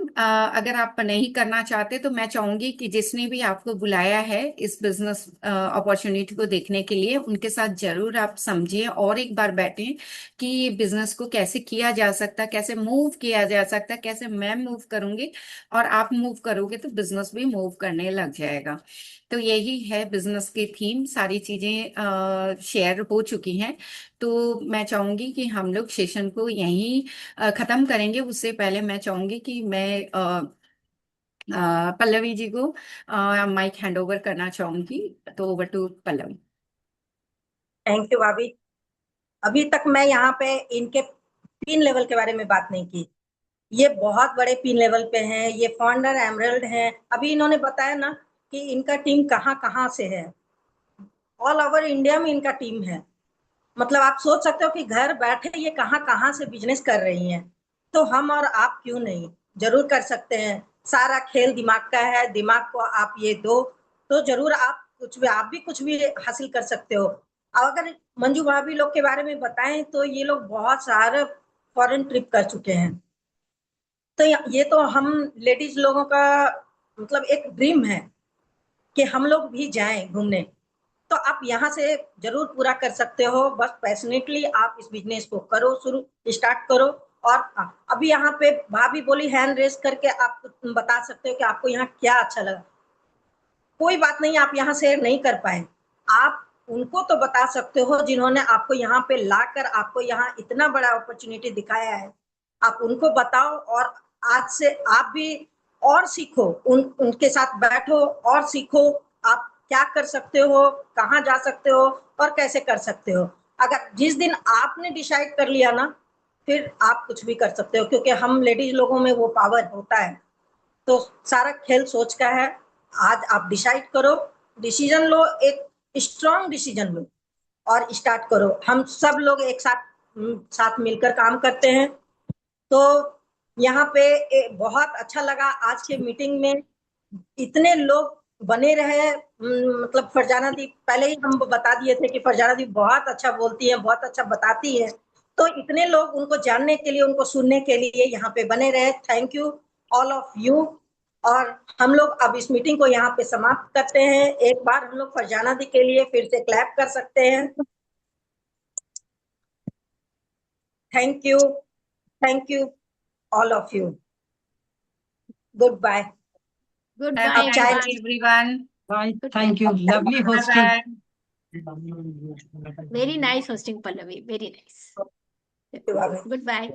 अगर आप नहीं करना चाहते तो मैं चाहूंगी कि जिसने भी आपको बुलाया है इस बिजनेस अपॉर्चुनिटी को देखने के लिए, उनके साथ जरूर आप समझें और एक बार बैठें कि बिजनेस को कैसे किया जा सकता, कैसे मूव किया जा सकता, कैसे मैं मूव करूंगी और आप मूव करोगे तो बिजनेस भी मूव करने लग जाएगा। तो यही है बिजनेस की थीम। सारी चीजें शेयर हो चुकी हैं, तो मैं चाहूंगी कि हम लोग सेशन को यहीं खत्म करेंगे। उससे पहले मैं चाहूंगी कि मैं पल्लवी जी को माइक हैंड ओवर करना चाहूंगी। तो over to Pallavi. Thank you भाभी। अभी तक मैं यहाँ पे इनके पिन लेवल के बारे में बात नहीं की। ये बहुत बड़े पिन लेवल पे हैं, ये फाउंडर एमरल्ड हैं। अभी इन्होंने बताया ना कि इनका टीम कहाँ कहाँ से है, ऑल ओवर इंडिया में इनका टीम है। मतलब आप सोच सकते हो कि घर बैठे ये कहाँ कहाँ से बिजनेस कर रही हैं। तो हम और आप क्यों नहीं, जरूर कर सकते हैं। सारा खेल दिमाग का है, दिमाग को आप ये दो तो जरूर आप भी कुछ भी हासिल कर सकते हो। और अगर मंजू भाभी लोग के बारे में बताएं तो ये लोग बहुत सारे फॉरेन ट्रिप कर चुके हैं। तो ये तो हम लेडीज लोगों का मतलब एक ड्रीम है कि हम लोग भी जाएं घूमने। तो आप यहाँ से जरूर पूरा कर सकते हो। बस पैशनेटली आप इस बिजनेस को करो, शुरू स्टार्ट करो। और अभी यहाँ पे भाभी बोली हैंड रेस करके आप बता सकते हो कि आपको यहाँ क्या अच्छा लगा। कोई बात नहीं, आप यहाँ शेयर नहीं कर पाए, आप उनको तो बता सकते हो जिन्होंने आपको यहाँ पे लाकर आपको यहाँ इतना बड़ा अपॉर्चुनिटी दिखाया है। आप उनको बताओ और आज से आप भी और सीखो, उनके साथ बैठो और सीखो आप क्या कर सकते हो, कहाँ जा सकते हो और कैसे कर सकते हो। अगर जिस दिन आपने डिसाइड कर लिया ना, फिर आप कुछ भी कर सकते हो, क्योंकि हम लेडीज लोगों में वो पावर होता है। तो सारा खेल सोच का है। आज आप डिसाइड करो, डिसीजन लो, एक स्ट्रॉन्ग डिसीजन लो और स्टार्ट करो। हम सब लोग एक साथ मिलकर काम करते हैं। तो यहाँ पे बहुत अच्छा लगा आज के मीटिंग में, इतने लोग बने रहे। मतलब फरजाना दी पहले ही हम बता दिए थे कि फरजाना दी बहुत अच्छा बोलती है, बहुत अच्छा बताती है। तो इतने लोग उनको जानने के लिए, उनको सुनने के लिए यहाँ पे बने रहे। Thank you all of you. और हम लोग अब इस मीटिंग को यहाँ पे समाप्त करते हैं। एक बार हम लोग फरजाना दी के लिए फिर से क्लैप कर सकते हैं। Thank you all of you. Good bye. Goodbye, अब चाय Thank you, everyone. Bye. Goodbye. Thank you. Lovely hosting. Bye-bye. Very nice hosting, Pallavi. Very nice. चाय Goodbye.